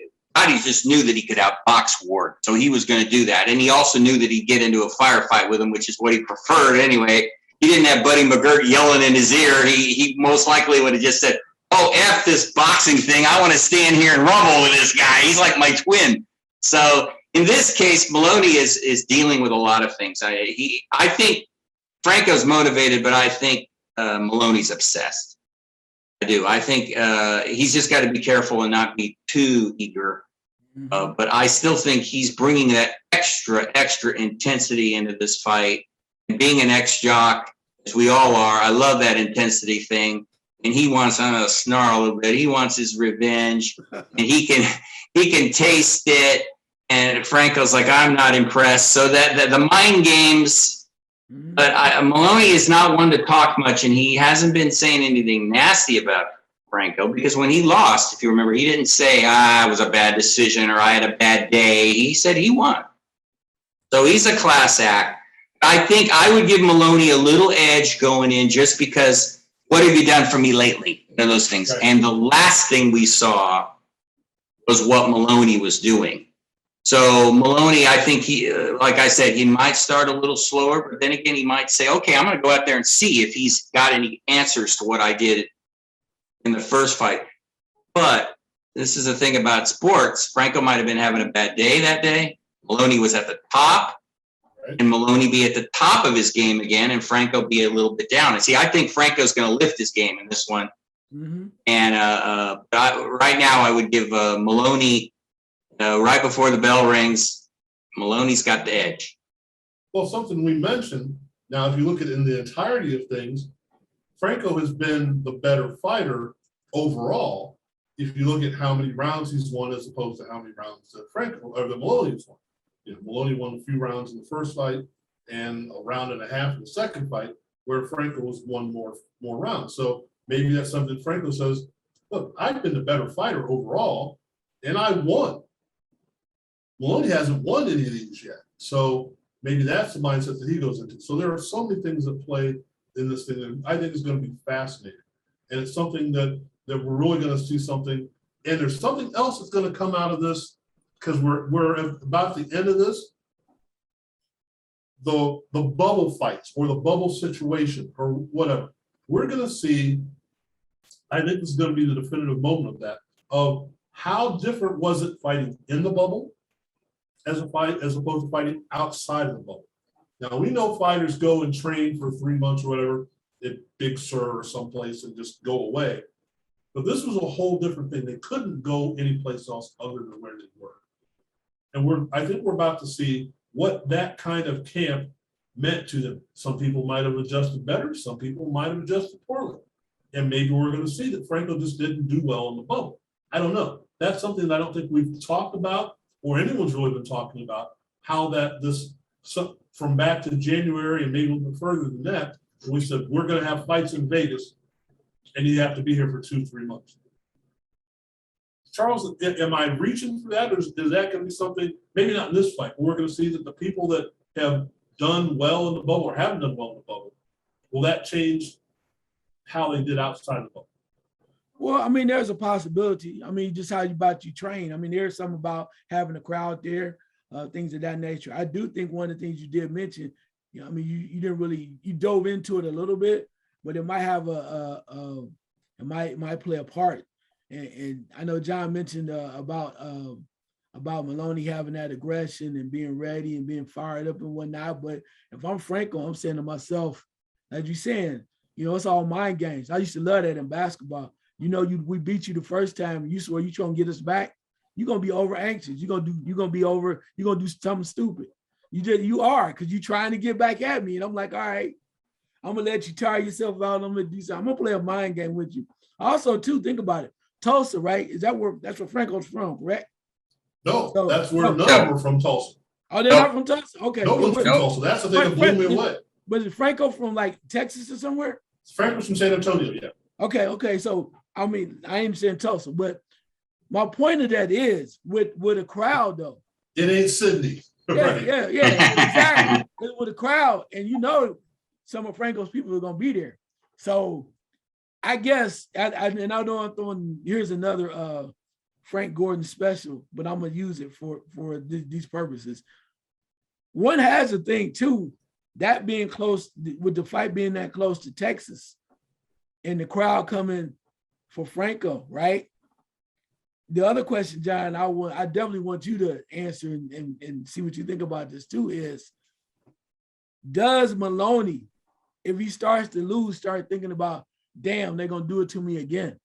just knew that he could outbox Ward, so he was going to do that. And he also knew that he'd get into a firefight with him, which is what he preferred anyway. He didn't have Buddy McGirt yelling in his ear. He most likely would have just said, oh, F this boxing thing. I want to stand here and rumble with this guy. He's like my twin. So in this case, Moloney is dealing with a lot of things. I think Franco's motivated, but I think Moloney's obsessed. I do. I think he's just got to be careful and not be too eager. But I still think he's bringing that extra intensity into this fight. And being an ex-jock, as we all are. I love that intensity thing. And he wants, I'm gonna snarl a little bit. He wants his revenge, and he can taste it. And Franco's like, I'm not impressed. So that the mind games, but Moloney is not one to talk much, and he hasn't been saying anything nasty about Franco, because when he lost, if you remember, he didn't say, it was a bad decision or I had a bad day. He said he won. So he's a class act. I think I would give Moloney a little edge going in, just because what have you done for me lately? You know, those things. Right. And the last thing we saw was what Moloney was doing. So Moloney, I think he, like I said, he might start a little slower, but then again, he might say, okay, I'm going to go out there and see if he's got any answers to what I did in the first fight. But this is the thing about sports. Franco might have been having a bad day that day. Moloney was at the top, and Moloney be at the top of his game again, and Franco be a little bit down. And see, I think Franco's going to lift his game in this one. Mm-hmm. And right now, I would give Moloney, right before the bell rings, Moloney's got the edge. Well, something we mentioned, now if you look at it in the entirety of things, Franco has been the better fighter overall. If you look at how many rounds he's won as opposed to how many rounds that Franco or the Moloney's won. You know, Moloney won a few rounds in the first fight and a round and a half in the second fight, where Franco was won more rounds. So maybe that's something Franco says, look, I've been the better fighter overall, and I won. Moloney hasn't won any of these yet. So maybe that's the mindset that he goes into. So there are so many things that play in this thing that I think is going to be fascinating. And it's something that we're really going to see something. And there's something else that's going to come out of this, because we're about the end of this. The bubble fights or the bubble situation or whatever. We're going to see, I think this is going to be the definitive moment of that, of how different was it fighting in the bubble as opposed to fighting outside of the bubble. Now, we know fighters go and train for 3 months or whatever at Big Sur or someplace and just go away. But this was a whole different thing. They couldn't go anyplace else other than where they were. And I think we're about to see what that kind of camp meant to them. Some people might have adjusted better. Some people might have adjusted poorly. And maybe we're going to see that Franco just didn't do well in the bubble. I don't know. That's something that I don't think we've talked about, or anyone's really been talking about, how from back to January and maybe a little bit further than that, we said, we're going to have fights in Vegas and you have to be here for 2-3 months. Charles, am I reaching for that, or is that going to be something, maybe not in this fight, but we're going to see that the people that have done well in the bubble or haven't done well in the bubble, will that change how they did outside the bubble? Well, I mean, there's a possibility. I mean, just how you train. I mean, there's something about having a crowd there, things of that nature. I do think one of the things you did mention, you know, I mean, you didn't really, you dove into it a little bit, but it might have it might play a part. And I know John mentioned about Moloney having that aggression and being ready and being fired up and whatnot. But if I'm Franco, I'm saying to myself, as you're saying, you know, it's all mind games. I used to love that in basketball. You know, we beat you the first time, and you swear you trying to get us back. You're gonna be over anxious. You're gonna do something stupid. You are, because you're trying to get back at me. And I'm like, all right, I'm gonna let you tire yourself out. I'm gonna do something. I'm gonna play a mind game with you. Also, too, think about it. Tulsa, right? That's where Franco's from, correct? No, so, that's where none of them are from Tulsa. Oh, they're not from Tulsa? Okay. No one's from Tulsa. That's the thing that blew me away. But is Franco from like Texas or somewhere? Franco's from San Antonio, yeah. Okay. So I mean, I ain't saying Tulsa, but my point of that is with a crowd though. It ain't Sydney. Yeah, exactly. With a crowd, and you know, some of Franco's people are gonna be there. So I guess, and I know I'm throwing, here's another Frank Gordon special, but I'm gonna use it for these purposes. One has a thing too, that being close, with the fight being that close to Texas, and the crowd coming for Franco, right? The other question, John, I definitely want you to answer and see what you think about this too, is does Moloney, if he starts to lose, start thinking about, damn, they're gonna do it to me again?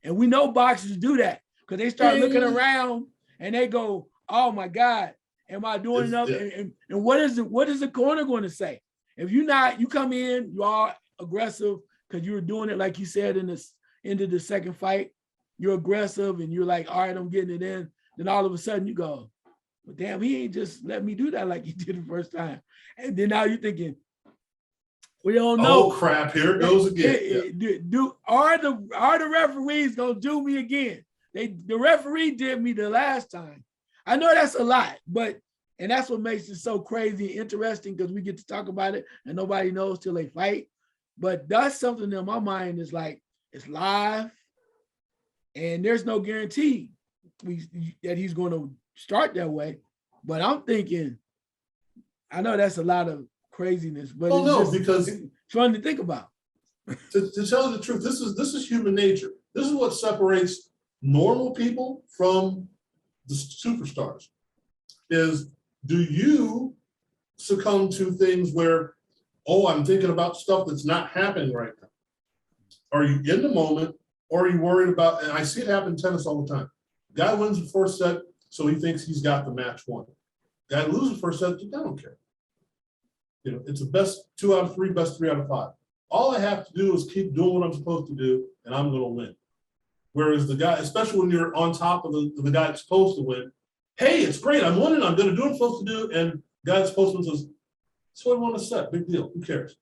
And we know boxers do that, because they start looking around and they go, oh my God, am I doing enough? And what is the corner going to say? If you're not, you come in, you are aggressive because you were doing it like you said in the end of the second fight. You're aggressive and you're like, all right, I'm getting it in. Then all of a sudden you go, well, damn, he ain't just let me do that like he did the first time. And then now you're thinking, we don't know. Oh crap! Here it goes again. Are the referees gonna do me again? The referee did me the last time. I know that's a lot, and that's what makes it so crazy and interesting because we get to talk about it and nobody knows till they fight. But that's something in my mind is like it's live, and there's no guarantee that he's going to start that way. But I'm thinking, I know that's a lot of craziness, but because it's fun to think about. To tell you the truth, this is human nature. This is what separates normal people from the superstars. Is do you succumb to things where, oh, I'm thinking about stuff that's not happening right now? Are you in the moment, or are you worried about? And I see it happen in tennis all the time. Guy wins the first set, so he thinks he's got the match won. Guy loses the first set, I don't care. You know, it's the best 2 out of 3, best 3 out of 5. All I have to do is keep doing what I'm supposed to do, and I'm going to win. Whereas the guy, especially when you're on top of the guy that's supposed to win, hey, it's great, I'm winning, I'm going to do what I'm supposed to do, and the guy that's supposed to win says, so I won a set, big deal, who cares?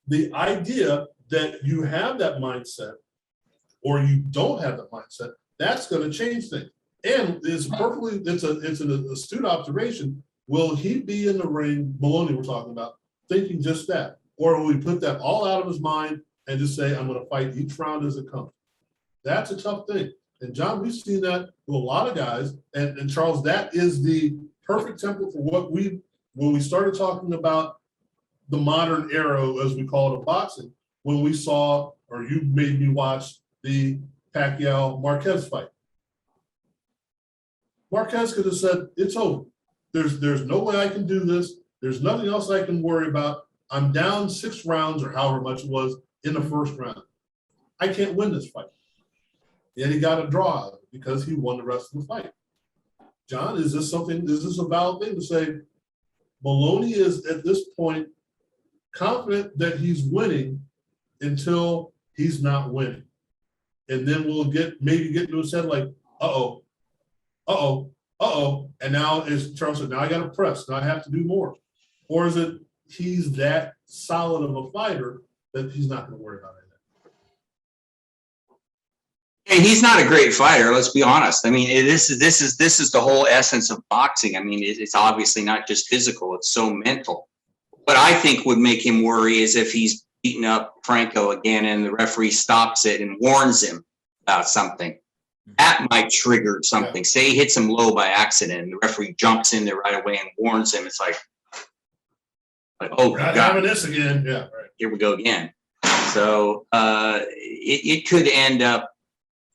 The idea that you have that mindset or you don't have that mindset, that's going to change things. And it's an astute observation. Will he be in the ring, Moloney we're talking about, thinking just that? Or will he put that all out of his mind and just say, I'm going to fight each round as it comes? That's a tough thing. And John, we've seen that with a lot of guys. And Charles, that is the perfect template for when we started talking about the modern era, as we call it, of boxing, when we saw, or you made me watch the Pacquiao-Marquez fight. Marquez could have said, it's over. There's no way I can do this. There's nothing else I can worry about. I'm down 6 rounds or however much it was in the first round. I can't win this fight. And he got a draw because he won the rest of the fight. John, is this a valid thing to say Moloney is at this point confident that he's winning until he's not winning? And then we'll maybe get into his head like, uh-oh. And now, as Charles said, now I got to press. Now I have to do more. Or is it he's that solid of a fighter that he's not going to worry about it? And he's not a great fighter. Let's be honest. I mean, this is the whole essence of boxing. I mean, it's obviously not just physical; it's so mental. What I think would make him worry is if he's beating up Franco again, and the referee stops it and warns him about something. That might trigger something. Yeah. Say he hits him low by accident, and the referee jumps in there right away and warns him. It's like oh, we're not having this again. Yeah, right. Here we go again. So it could end up.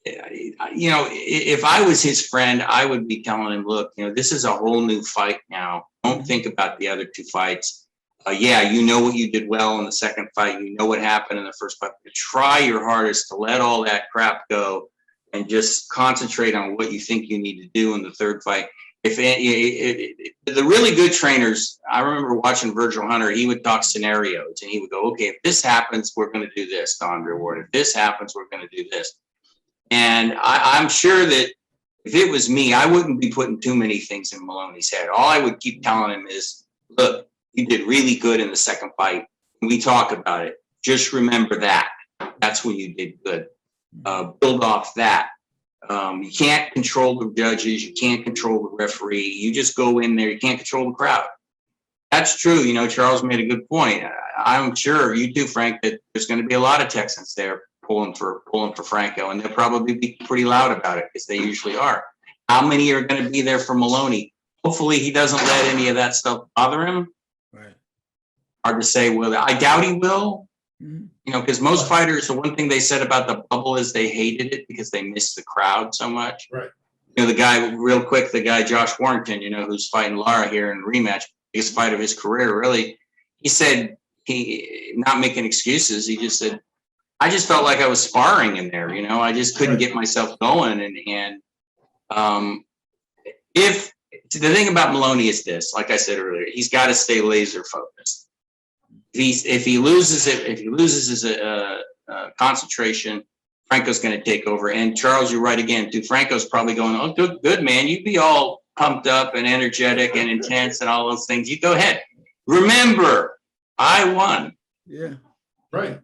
You know, if I was his friend, I would be telling him, look, you know, this is a whole new fight now. Don't think about the other 2 fights. Yeah, you know what you did well in the second fight. You know what happened in the first fight. But try your hardest to let all that crap go and just concentrate on what you think you need to do in the third fight. If the really good trainers, I remember watching Virgil Hunter, he would talk scenarios and he would go, okay, if this happens, we're going to do this, to Andre Ward. If this happens, we're going to do this. And I'm sure that if it was me, I wouldn't be putting too many things in Moloney's head. All I would keep telling him is, look, you did really good in the second fight. When we talk about it, just remember that. That's when you did good. Build off that. You can't control the judges. You can't control the referee. You just go in there. You can't control the crowd. That's true. You know, Charles made a good point. I'm sure you too, Frank, that there's going to be a lot of Texans there pulling for Franco, and they'll probably be pretty loud about it because they usually are. How many are going to be there for Moloney? Hopefully he doesn't let any of that stuff bother him. Right. Hard to say. Well, I doubt he will. Mm-hmm. You know, because most fighters, the one thing they said about the bubble is they hated it because they missed the crowd so much. Right. You know, the guy Josh Warrington, you know, who's fighting Lara here in a rematch, biggest fight of his career, really. He said, not making excuses, he just said, I just felt like I was sparring in there, you know, I just couldn't get myself going. And if the thing about Moloney is this, like I said earlier, he's got to stay laser focused. if he loses his concentration, Franco's going to take over. And Charles, you're right again. Too. Franco's probably going, oh, good man. You be all pumped up and energetic and intense and all those things. You go ahead. Remember, I won. Yeah. Right.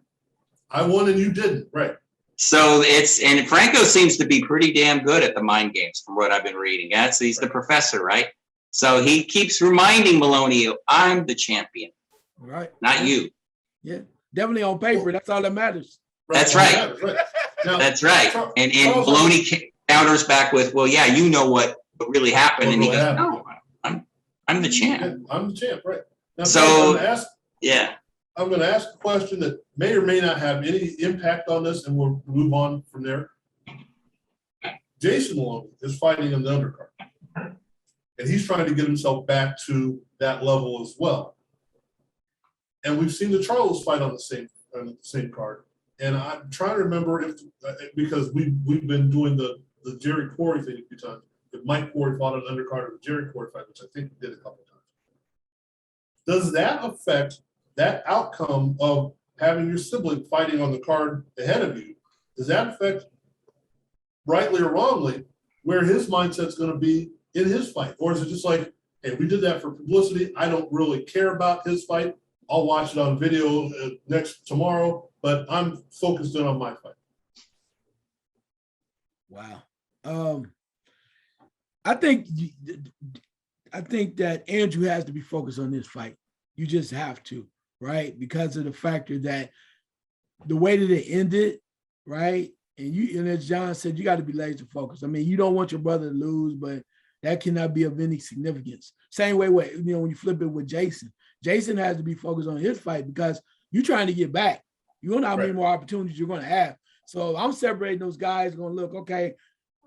I won and you didn't. Right. So and Franco seems to be pretty damn good at the mind games from what I've been reading. He's the professor, right? So he keeps reminding Moloney, I'm the champion. Right. Not you. Yeah. Definitely on paper. That's all that matters. That's right. Now, That's right. And Moloney counters back with, well, yeah, you know what really happened. And he goes, no, I'm the champ. Yeah, I'm the champ, right. Now, So, I'm going to ask a question that may or may not have any impact on this, and we'll move on from there. Jason Moloney is fighting in the undercard, and he's trying to get himself back to that level as well. And we've seen the Charles fight on the same card. And I'm trying to remember because we've been doing the Jerry Quarry thing a few times. If Mike Quarry fought an undercard of the Jerry Quarry fight, which I think he did a couple of times. Does that affect that outcome of having your sibling fighting on the card ahead of you? Does that affect, rightly or wrongly, where his mindset's going to be in his fight? Or is it just like, hey, we did that for publicity. I don't really care about his fight. I'll watch it on video tomorrow, but I'm focused in on my fight. Wow. I think that Andrew has to be focused on this fight. You just have to, right? Because of the factor that the way that it ended, right? And as John said, you got to be laser focused. I mean, you don't want your brother to lose, but that cannot be of any significance. Same way, when you flip it with Jason. Jason has to be focused on his fight because you're trying to get back. You don't know how many more opportunities you're going to have. So I'm separating those guys, going to look, okay,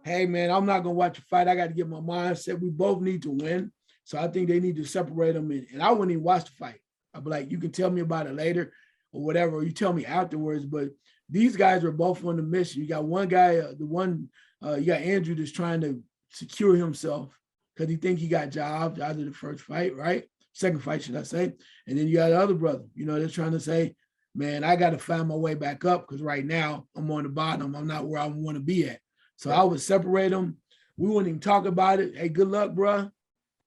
hey, man, I'm not going to watch a fight. I got to get my mindset. We both need to win. So I think they need to separate them. And I wouldn't even watch the fight. I'd be like, you can tell me about it later or whatever, or you tell me afterwards. But these guys are both on the mission. You got one guy, you got Andrew that's trying to secure himself because he think he got jobs out of the first fight, right? Second fight, should I say. And then you got the other brother, they're trying to say, man, I got to find my way back up because right now I'm on the bottom. I'm not where I want to be at. So I would separate them. We wouldn't even talk about it. Hey, good luck, bro.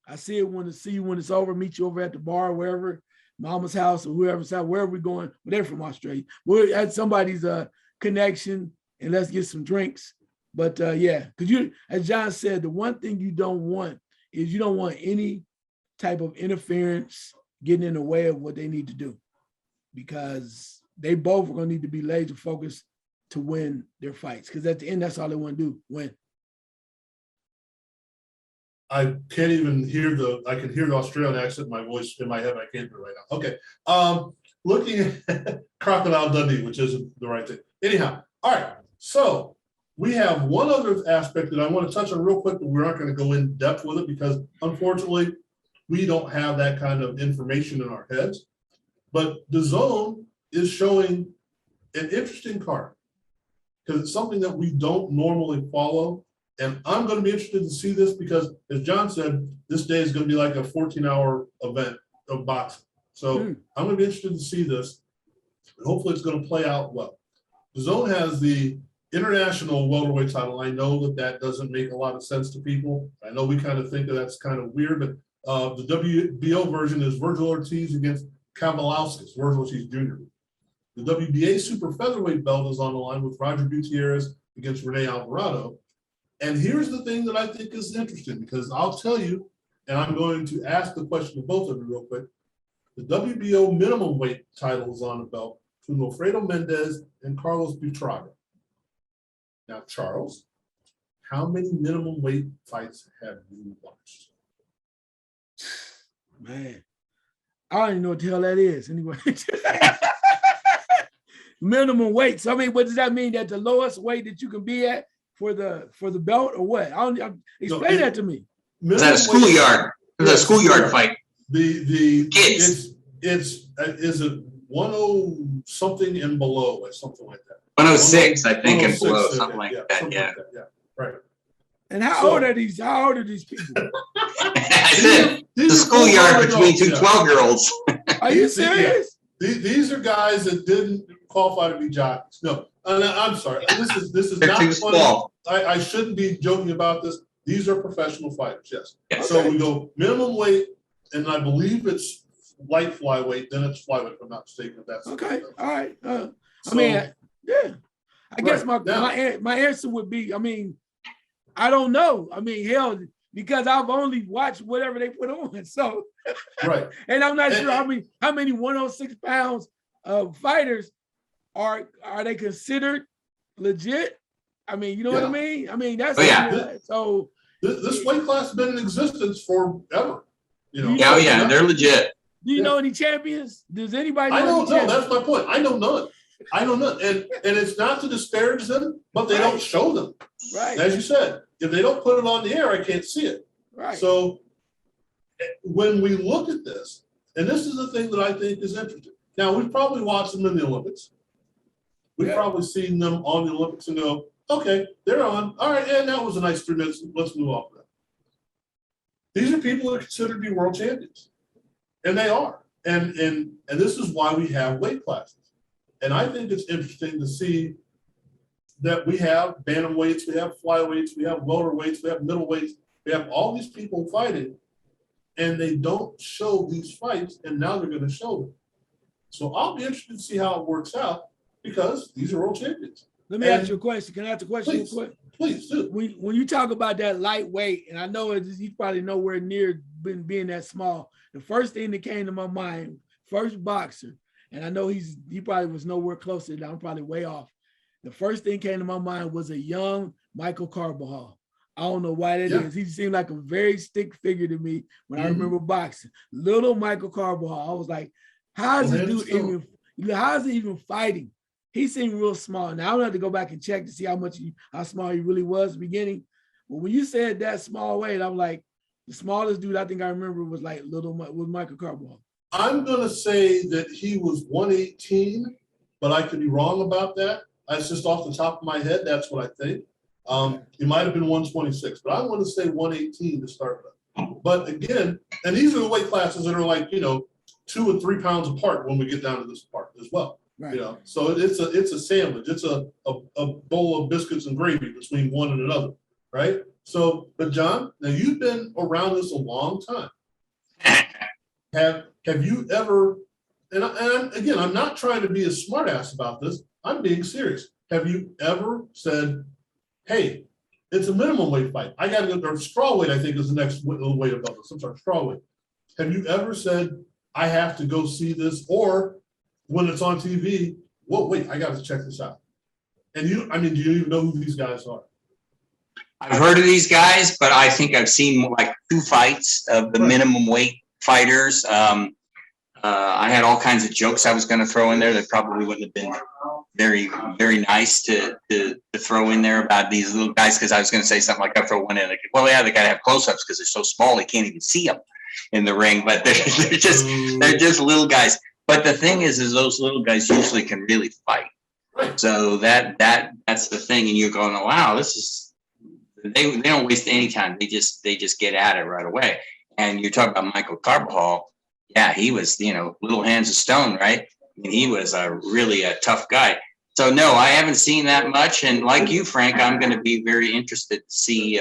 I see you when it's over. Meet you over at the bar, wherever, mama's house or whoever's house, wherever we're going. Well, they're from Australia. We're at somebody's connection and let's get some drinks. But yeah, because as John said, the one thing you don't want is you don't want any type of interference getting in the way of what they need to do, because they both are going to need to be laser focused to win their fights. Because at the end, that's all they want to do, win. I can't even hear I can hear the Australian accent in my voice in my head. I can't do it right now. Okay. Looking at Crocodile Dundee, which isn't the right thing. Anyhow, all right. So we have one other aspect that I want to touch on real quick, but we're not going to go in depth with it because unfortunately we don't have that kind of information in our heads. But DAZN is showing an interesting card because it's something that we don't normally follow. And I'm going to be interested to see this because, as John said, this day is going to be like a 14-hour event of boxing. So I'm going to be interested to see this. And hopefully it's going to play out well. DAZN has the international welterweight title. I know that doesn't make a lot of sense to people. I know we kind of think that that's kind of weird, but the WBO version is Virgil Ortiz against Kavalauskas, Virgil Ortiz Jr. The WBA super featherweight belt is on the line with Roger Gutierrez against Rene Alvarado. And here's the thing that I think is interesting, because I'll tell you, and I'm going to ask the question to both of you real quick. The WBO minimum weight title is on the belt between Wilfredo Mendez and Carlos Buitrago. Now, Charles, how many minimum weight fights have you watched? Man, I don't even know what the hell that is anyway. Minimum weight. So I mean, what does that mean? That the lowest weight that you can be at for the belt or what? Explain that to me. Is that a schoolyard? Is that a schoolyard fight? The kids. Is it 10 something and below or something like that? 106, I think, and below, something like that. Yeah. Right. And how old are these people? I said it's a schoolyard between two 12-year-olds. Are you serious? These are guys that didn't qualify to be jockeys. No, I'm sorry. This is They're not too funny. small. I shouldn't be joking about this. These are professional fighters, yes. Yes. So we go minimum weight, and I believe it's light flyweight, then it's flyweight, if I'm not mistaken. If that's Okay, all right. I So- mean, yeah. I guess Right, now- my answer would be, I mean, I don't know. I mean, hell, because I've only watched whatever they put on. So, right. and I'm not sure how many 106 pounds fighters are they considered legit? I mean, you know what I mean? I mean, that's so. This weight class has been in existence forever. You know. Yeah, yeah, they're legit. Do you know any champions? Does anybody know? I don't any know. That's my point. I know none. And it's not to disparage them, but they don't show them. Right. As you said, if they don't put it on the air, I can't see it. Right. So when we look at this, and this is the thing that I think is interesting. Now, we've probably watched them in the Olympics. We've probably seen them on the Olympics and go, okay, they're on. All right, and that was a nice 3 minutes. Let's move off of that. These are people that are considered to be world champions. And they are. And this is why we have weight classes. And I think it's interesting to see that we have bantamweights, we have flyweights, we have welterweights, we have middleweights, we have all these people fighting, and they don't show these fights, and now they're going to show them. So I'll be interested to see how it works out because these are world champions. Let me ask you a question. Can I ask a question real quick? Please do. When you talk about that lightweight, and I know he's probably nowhere near being that small, the first thing that came to my mind, first boxer, and I know he probably was nowhere close to that. I'm probably way off. The first thing came to my mind was a young Michael Carbajal. I don't know why that is. He seemed like a very stick figure to me when I remember boxing. Little Michael Carbajal. I was like, how is he even fighting? He seemed real small. Now I don't have to go back and check to see how small he really was at the beginning. But when you said that small weight, I'm like, the smallest dude I think I remember was like was Michael Carbajal. I'm going to say that he was 118, but I could be wrong about that. That's just off the top of my head. That's what I think. He might have been 126, but I want to say 118 to start with. But again, and these are the weight classes that are like, 2 or 3 pounds apart when we get down to this part as well. Right. So it's a sandwich. It's a bowl of biscuits and gravy between one and another, right? So, but John, now you've been around this a long time. Have you ever? And again, I'm not trying to be a smartass about this. I'm being serious. Have you ever said, "Hey, it's a minimum weight fight. I got to go." Or straw weight, I think, is the next weight above us. I'm sorry, straw weight. Have you ever said, "I have to go see this," or when it's on TV, well, wait, I got to check this out. And do you even know who these guys are? I've heard of these guys, but I think I've seen like 2 fights of the minimum weight fighters. I had all kinds of jokes I was going to throw in there that probably wouldn't have been very, very nice to throw in there about these little guys, because I was going to say something like, I throw one in, well, yeah, they got to have close-ups because they're so small they can't even see them in the ring, but they're just little guys. But the thing is those little guys usually can really fight. So that's the thing, and you're going, oh, wow, this is they don't waste any time. They just get at it right away. And you're talking about Michael Carbajal. Yeah, he was, little hands of stone, right? And he was really a tough guy. So no, I haven't seen that much. And like you, Frank, I'm going to be very interested to see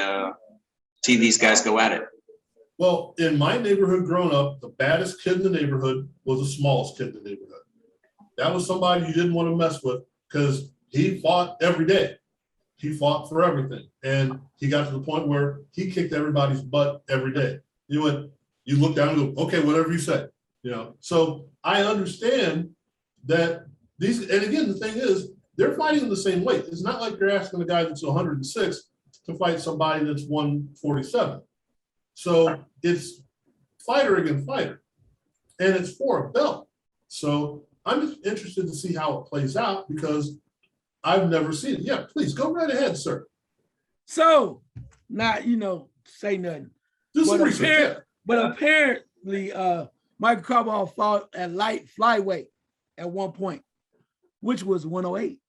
these guys go at it. Well, in my neighborhood growing up, the baddest kid in the neighborhood was the smallest kid in the neighborhood. That was somebody you didn't want to mess with because he fought every day. He fought for everything. And he got to the point where he kicked everybody's butt every day. You look down and go, okay, whatever you say. So I understand that these, and again, the thing is, they're fighting the same weight. It's not like you're asking a guy that's 106 to fight somebody that's 147. So it's fighter against fighter, and it's for a belt. So I'm just interested to see how it plays out because I've never seen it. Yeah, please go right ahead, sir. So, not say nothing. Do some research. But apparently, Michael Carbajal fought at light flyweight at one point, which was 108.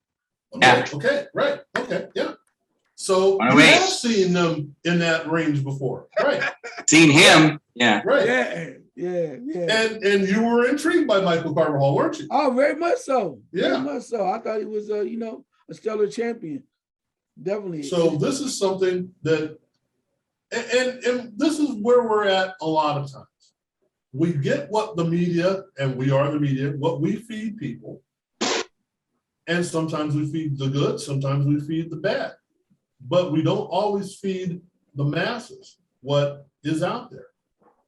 Okay, right. Okay, yeah. So you have seen them in that range before, right? Seen him, yeah. Right. Yeah. Yeah, yeah. And you were intrigued by Michael Carvajal, weren't you? Oh, very much so. Yeah. Very much so. I thought he was a stellar champion. Definitely. So this is something that, and this is where we're at a lot of times. We get what the media, and we are the media, what we feed people. And sometimes we feed the good, sometimes we feed the bad. But we don't always feed the masses what is out there.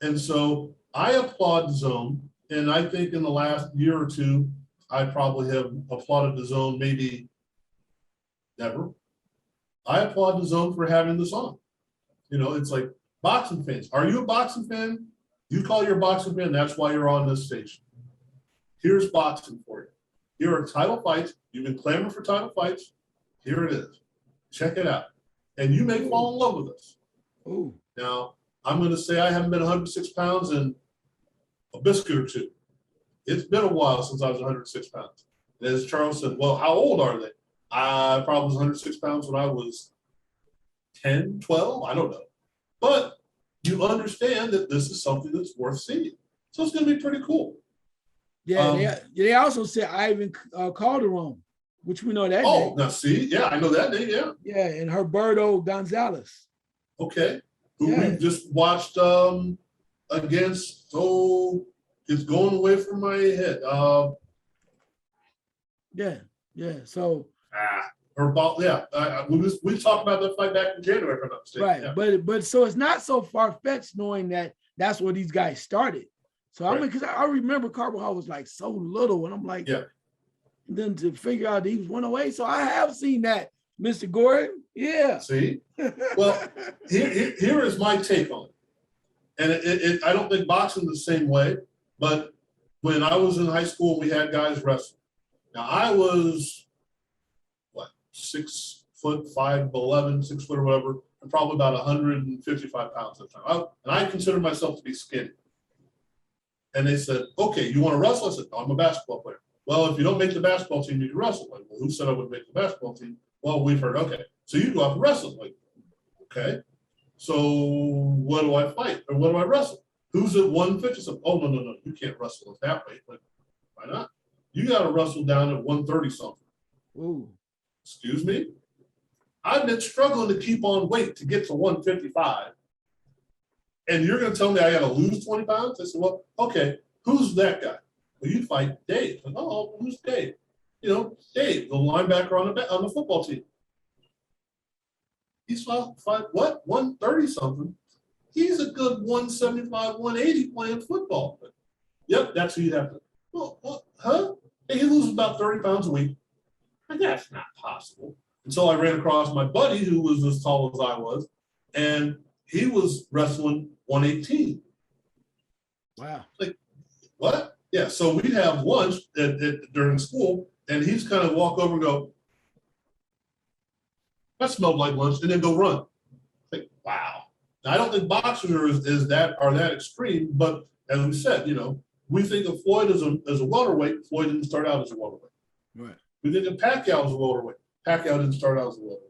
And so I applaud DAZN, and I think in the last year or two, I probably have applauded DAZN maybe never. I applaud DAZN for having this on. You know, it's like boxing fans. Are you a boxing fan? You call your boxing fan, that's why you're on this station. Here's boxing for you. Here are title fights. You've been clamoring for title fights. Here it is. Check it out. And you may fall in love with us. Ooh. Now, I'm going to say I haven't been 106 pounds in a biscuit or two. It's been a while since I was 106 pounds. And as Charles said, well, how old are they? I probably was 106 pounds when I was 10, 12, I don't know. But you understand that this is something that's worth seeing. So it's going to be pretty cool. Yeah, they also said Ivan Calderon, which we know that name. Now see, yeah, I know that name, yeah. Yeah, and Herberto Gonzalez. Okay, who we just watched against, it's going away from my head. Yeah, so. We talked about that fight back in January, if I'm not mistaken. Right, yeah. but so it's not so far-fetched knowing that that's where these guys started. So I mean, because I remember Carvajal was like so little, and I'm like, yeah. And then to figure out that he was 108. So I have seen that, Mr. Gordon. Yeah. See, well, here is my take on it, and I don't think boxing the same way, but when I was in high school, we had guys wrestle. Now I was 6'5", 6 foot or whatever, and probably about 155 pounds at the time. And I consider myself to be skinny. And they said, okay, you want to wrestle? I said, no, I'm a basketball player. Well, if you don't make the basketball team, you can wrestle. Like, well, who said I would make the basketball team? Well, we've heard, okay. So you go out and wrestle. Like, okay. So what do I fight? Or what do I wrestle? Who's at 150? So, oh, no. You can't wrestle at that weight. Like, why not? You got to wrestle down at 130 something. Ooh. Excuse me? I've been struggling to keep on weight to get to 155. And you're going to tell me I got to lose 20 pounds? I said, well, okay, who's that guy? Well, you fight Dave. Like, oh, who's Dave? You know, Dave, the linebacker on the football team. He's 130 something. He's a good 175, 180 playing football. But, yep, that's who you have to. Well, what? Huh? Hey, he loses about 30 pounds a week. And that's not possible. Until I ran across my buddy who was as tall as I was, and he was wrestling 118. Wow. Like, what? Yeah, so we'd have lunch during school, and he's kind of walk over and go, that smelled like lunch, and then go run. Like, wow. Now, I don't think boxers are that extreme, but as we said, you know, we think of Floyd as a welterweight. Floyd didn't start out as a welterweight. Right. We think of Pacquiao as a welterweight. Pacquiao didn't start out as a welterweight.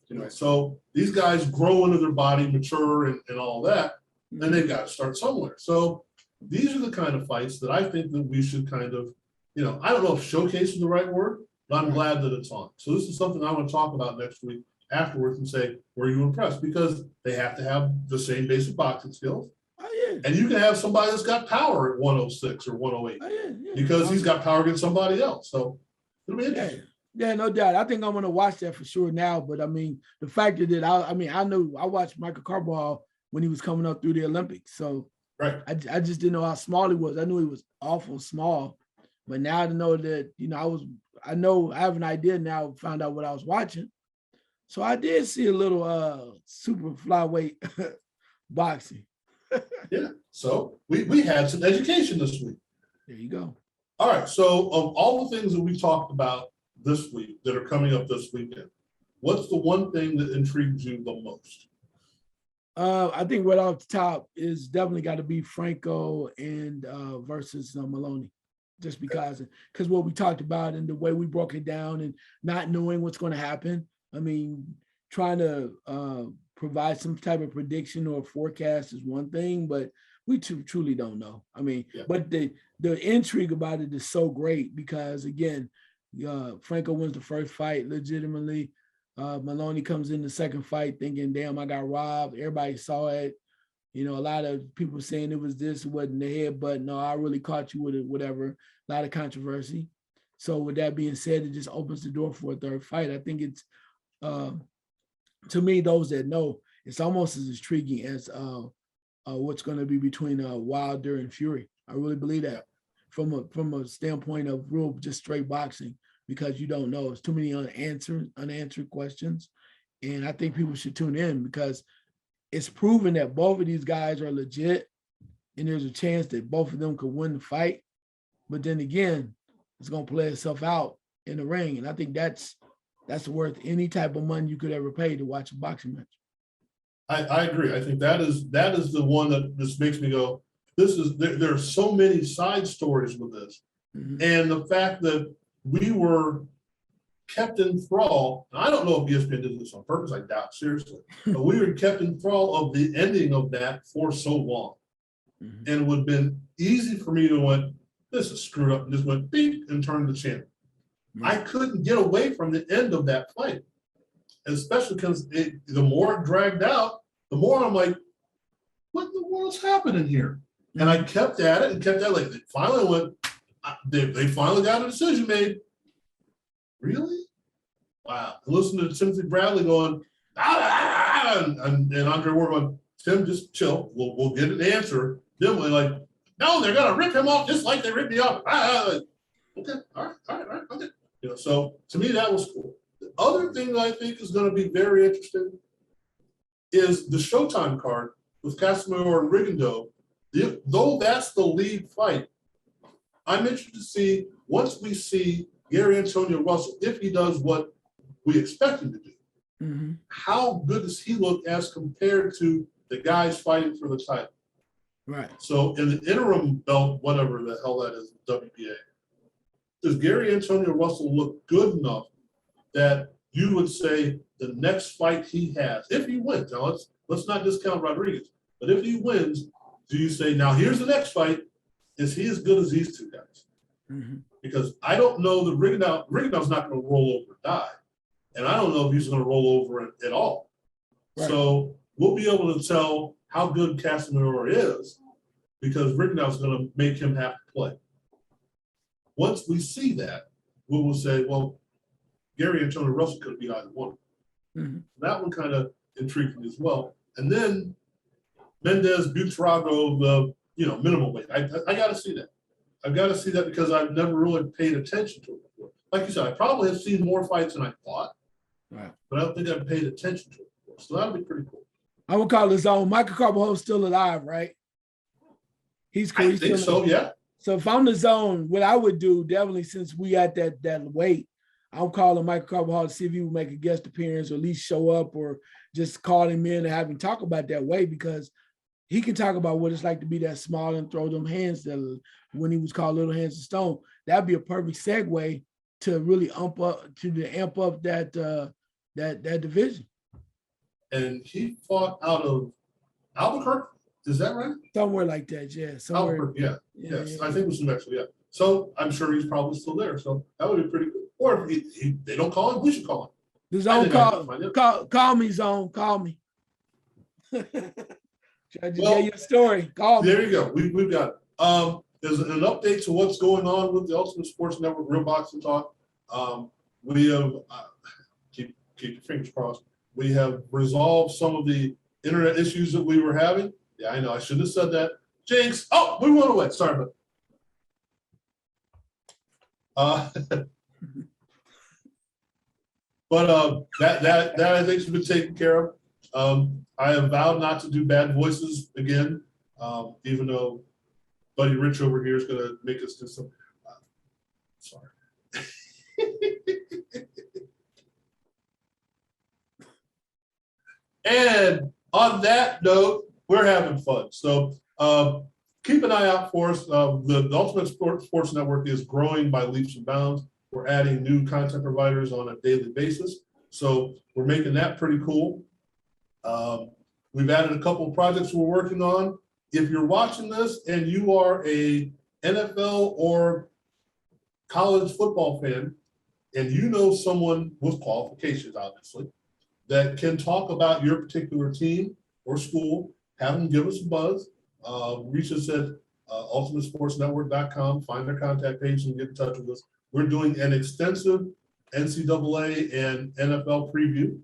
You know, so these guys grow into their body, mature, and all that, and they've got to start somewhere. So these are the kind of fights that I think that we should kind of, you know, I don't know if showcase is the right word, but I'm glad that it's on. So this is something I want to talk about next week afterwards and say, were you impressed? Because they have to have the same basic boxing skills. Oh, yeah. And you can have somebody that's got power at 106 or 108 because he's got power against somebody else. So it'll be interesting. Yeah, no doubt. I think I'm going to watch that for sure now. But I mean, the fact that I know I watched Michael Carvajal when he was coming up through the Olympics. So right. I just didn't know how small he was. I knew he was awful small. But now to know that, you know, I have an idea now, found out what I was watching. So I did see a little super flyweight boxing. Yeah. So we had some education this week. There you go. All right. So of all the things that we talked about this week that are coming up this weekend, what's the one thing that intrigues you the most? I think right off the top is definitely got to be Franco and versus Moloney, just because what we talked about and the way we broke it down and not knowing what's going to happen. I mean, trying to provide some type of prediction or forecast is one thing, but we truly don't know. I mean, Yeah. but the intrigue about it is so great because again, Franco wins the first fight legitimately. Moloney comes in the second fight thinking, damn, I got robbed. Everybody saw it. You know, a lot of people saying it was this, it wasn't the head, but no, I really caught you with it, whatever. A lot of controversy. So with that being said, it just opens the door for a third fight. I think it's, to me, those that know, it's almost as intriguing as what's going to be between Wilder and Fury. I really believe that from a standpoint of real just straight boxing, because you don't know. It's too many unanswered questions. And I think people should tune in because it's proven that both of these guys are legit and there's a chance that both of them could win the fight. But then again, it's going to play itself out in the ring. And I think that's worth any type of money you could ever pay to watch a boxing match. I agree. I think that is the one that just makes me go, there are so many side stories with this. Mm-hmm. And the fact that we were kept in thrall, and I don't know if ESPN did this on purpose, I doubt seriously, but we were kept in thrall of the ending of that for so long. Mm-hmm. And it would have been easy for me to went, this is screwed up, and just went beep and turned the channel. Mm-hmm. I couldn't get away from the end of that fight, especially because the more it dragged out, the more I'm like, what in the world's happening here? And I kept at it and kept at it. Like, they finally went, they finally got a decision made. Really? Wow. And listen to Timothy Bradley going, and Andre Ward going, Tim, just chill. We'll get an answer. Then we're like, no, they're gonna rip him off just like they ripped me off. Okay, all right, okay. You know, so to me that was cool. The other thing that I think is going to be very interesting is the Showtime card with Casimero and Rigondeaux. Though that's the lead fight, I'm interested to see once we see Gary Antonio Russell, if he does what we expect him to do, Mm-hmm. how good does he look as compared to the guys fighting for the title? Right. So in the interim belt, whatever the hell that is, WBA, does Gary Antonio Russell look good enough that you would say the next fight he has, if he wins, now let's not discount Rodriguez, but if he wins, do you say, now here's the next fight, is he as good as these two guys? Mm-hmm. Because I don't know that Rigondeaux's not going to roll over and die. And I don't know if he's going to roll over at all. Right. So we'll be able to tell how good Casimero is because Rigondeaux's going to make him have to play. Once we see that, we will say, well, Gary Antonio Russell could be either one. Mm-hmm. That one kind of intrigued me as well. And then Mendez, Buitrago, the minimum weight. I got to see that. I've got to see that because I've never really paid attention to it before. Like you said, I probably have seen more fights than I thought, right? But I don't think I've paid attention to it before. So that'll be pretty cool. I would call his own. Michael Carvajal's still alive, right? He's cool. I think so, yeah. So if I'm the zone, what I would do, definitely since we at that weight, I'm calling Michael Carvajal to see if he would make a guest appearance or at least show up or just call him in and have him talk about that weight because he can talk about what it's like to be that small and throw them hands that when he was called Little Hands of Stone. That'd be a perfect segue to really amp up that division. And he fought out of Albuquerque, is that right? Somewhere like that, yeah. Somewhere, Albuquerque, yeah. Yes, I think it was New Mexico, yeah. So I'm sure he's probably still there. So that would be pretty good. Or if they don't call him, we should call him. The Zone call me, Zone, call me. I just tell you a story. Call me. There you go. We've got it. There's an update to what's going on with the Ultimate Sports Network, Real Boxing Talk. We have, keep your fingers crossed, we have resolved some of the internet issues that we were having. Yeah, I know. I shouldn't have said that. Jinx. Oh, we went away. Sorry about but that I think has been taken care of. I have vowed not to do bad voices again, even though Buddy Rich over here is going to make us do some. Sorry. And on that note, we're having fun. So keep an eye out for us. The Ultimate Sports Network is growing by leaps and bounds. We're adding new content providers on a daily basis. So we're making that pretty cool. We've added a couple of projects we're working on if you're watching this and you are a NFL or college football fan, and you know someone with qualifications, obviously, that can talk about your particular team or school, have them give us a buzz. Reach us at ultimatesportsnetwork.com, find their contact page and get in touch with us. We're doing an extensive NCAA and NFL preview.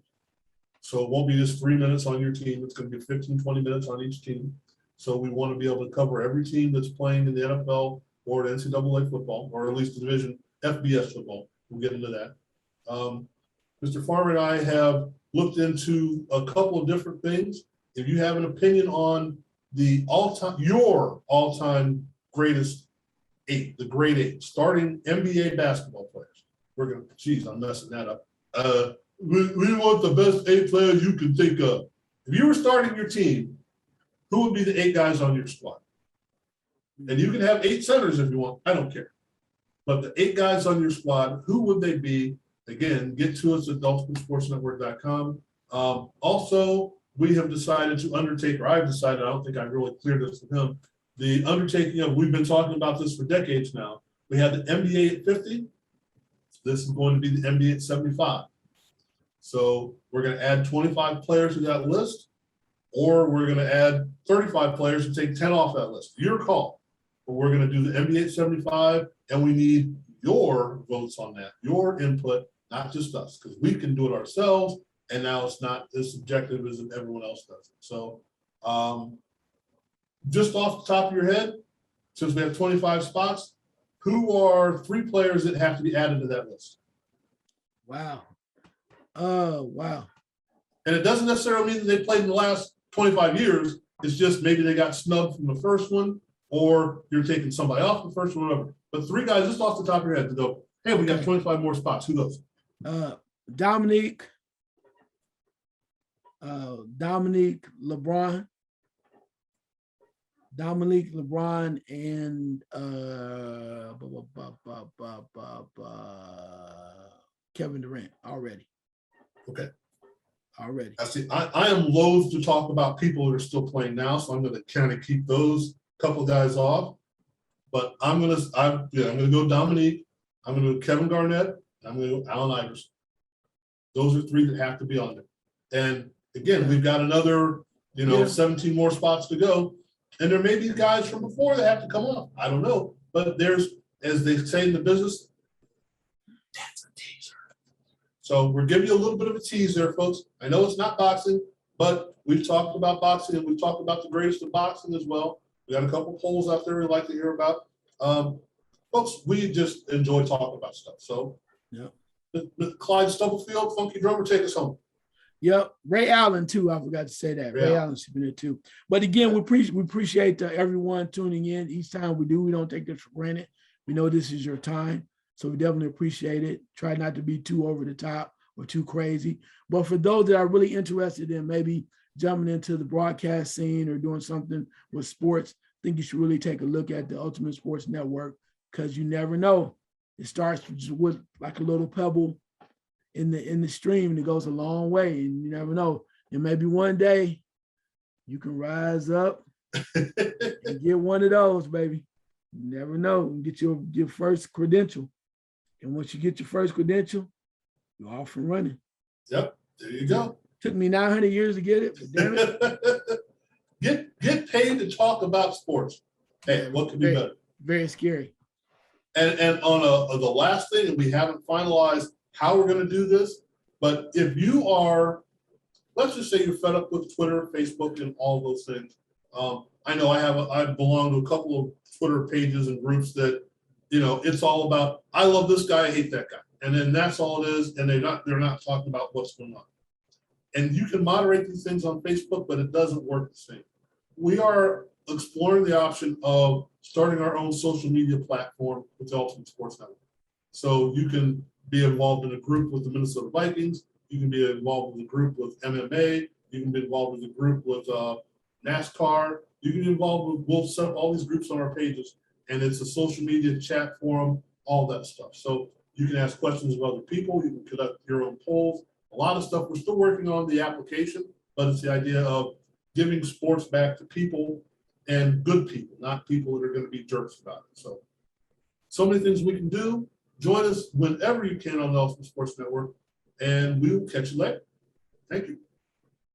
So it won't be just 3 minutes on your team. It's going to be 15, 20 minutes on each team. So we want to be able to cover every team that's playing in the NFL or the NCAA football, or at least the division FBS football. We'll get into that. Mr. Farmer and I have looked into a couple of different things. If you have an opinion on the your all-time greatest 8, the grade 8, starting NBA basketball players. We're going to, geez, I'm messing that up. We want the best 8 players you can think of. If you were starting your team, who would be the 8 guys on your squad? And you can have 8 centers if you want. I don't care. But the 8 guys on your squad, who would they be? Again, get to us at ultimatesportsnetwork.com. Also, we have decided to undertake, or I've decided, I don't think I really cleared this with him, the undertaking of, we've been talking about this for decades now. We had the NBA at 50. This is going to be the NBA at 75. So we're going to add 25 players to that list, or we're going to add 35 players and take 10 off that list. Your call. But we're going to do the NBA at 75, and we need your votes on that, your input, not just us, because we can do it ourselves, and now it's not as subjective as if everyone else does it. So just off the top of your head, since we have 25 spots, who are 3 players that have to be added to that list? Wow. Wow. And it doesn't necessarily mean that they played in the last 25 years. It's just maybe they got snubbed from the first one, or you're taking somebody off the first one, whatever. But 3 guys, just off the top of your head, to go, hey, we got 25 more spots. Who goes? Dominique LeBron. Dominique LeBron and Kevin Durant already. Okay. Already. I see. I am loath to talk about people that are still playing now, so I'm going to kind of keep those couple guys off. But I'm going to go Dominique. I'm going to go Kevin Garnett. I'm going to go Allen Iverson. Those are 3 that have to be on there. And again, we've got another, 17 more spots to go. And there may be guys from before that have to come off. I don't know. But there's, as they say in the business, that's a teaser. So we're giving you a little bit of a tease there, folks. I know it's not boxing, but we've talked about boxing, and we've talked about the greatest of boxing as well. We got a couple polls out there we'd like to hear about. Folks, we just enjoy talking about stuff. So, yeah. Clyde Stubblefield, Funky Drummer, take us home. Yep, Ray Allen too. I forgot to say that. Ray Allen's been there too. But again, we appreciate everyone tuning in. Each time we do, we don't take this for granted. We know this is your time, so we definitely appreciate it. Try not to be too over the top or too crazy. But for those that are really interested in maybe jumping into the broadcast scene or doing something with sports, I think you should really take a look at the Ultimate Sports Network, because you never know. It starts with like a little pebble in the stream, and it goes a long way, and you never know. And maybe one day you can rise up and get one of those, baby. You never know. And get your first credential. And once you get your first credential, you're off and running. Yep, there you go. Took me 900 years to get it, but damn it. Get paid to talk about sports. Hey, what could be better? Very scary. And on the last thing, and we haven't finalized how we're going to do this, but if you are, let's just say you're fed up with Twitter, Facebook, and all those things. I know I belong to a couple of Twitter pages and groups that, it's all about, I love this guy, I hate that guy. And then that's all it is. And they're not talking about what's going on. And you can moderate these things on Facebook, but it doesn't work the same. We are exploring the option of starting our own social media platform with the Ultimate Sports Network. So you can be involved in a group with the Minnesota Vikings. You can be involved with a group with MMA. You can be involved with a group with NASCAR. You can be involved with, we'll set up all these groups on our pages, and it's a social media chat forum, all that stuff. So you can ask questions of other people. You can conduct your own polls. A lot of stuff. We're still working on the application, but it's the idea of giving sports back to people and good people, not people that are going to be jerks about it. So many things we can do. Join us whenever you can on the Ultimate Sports Network, and we will catch you later. Thank you.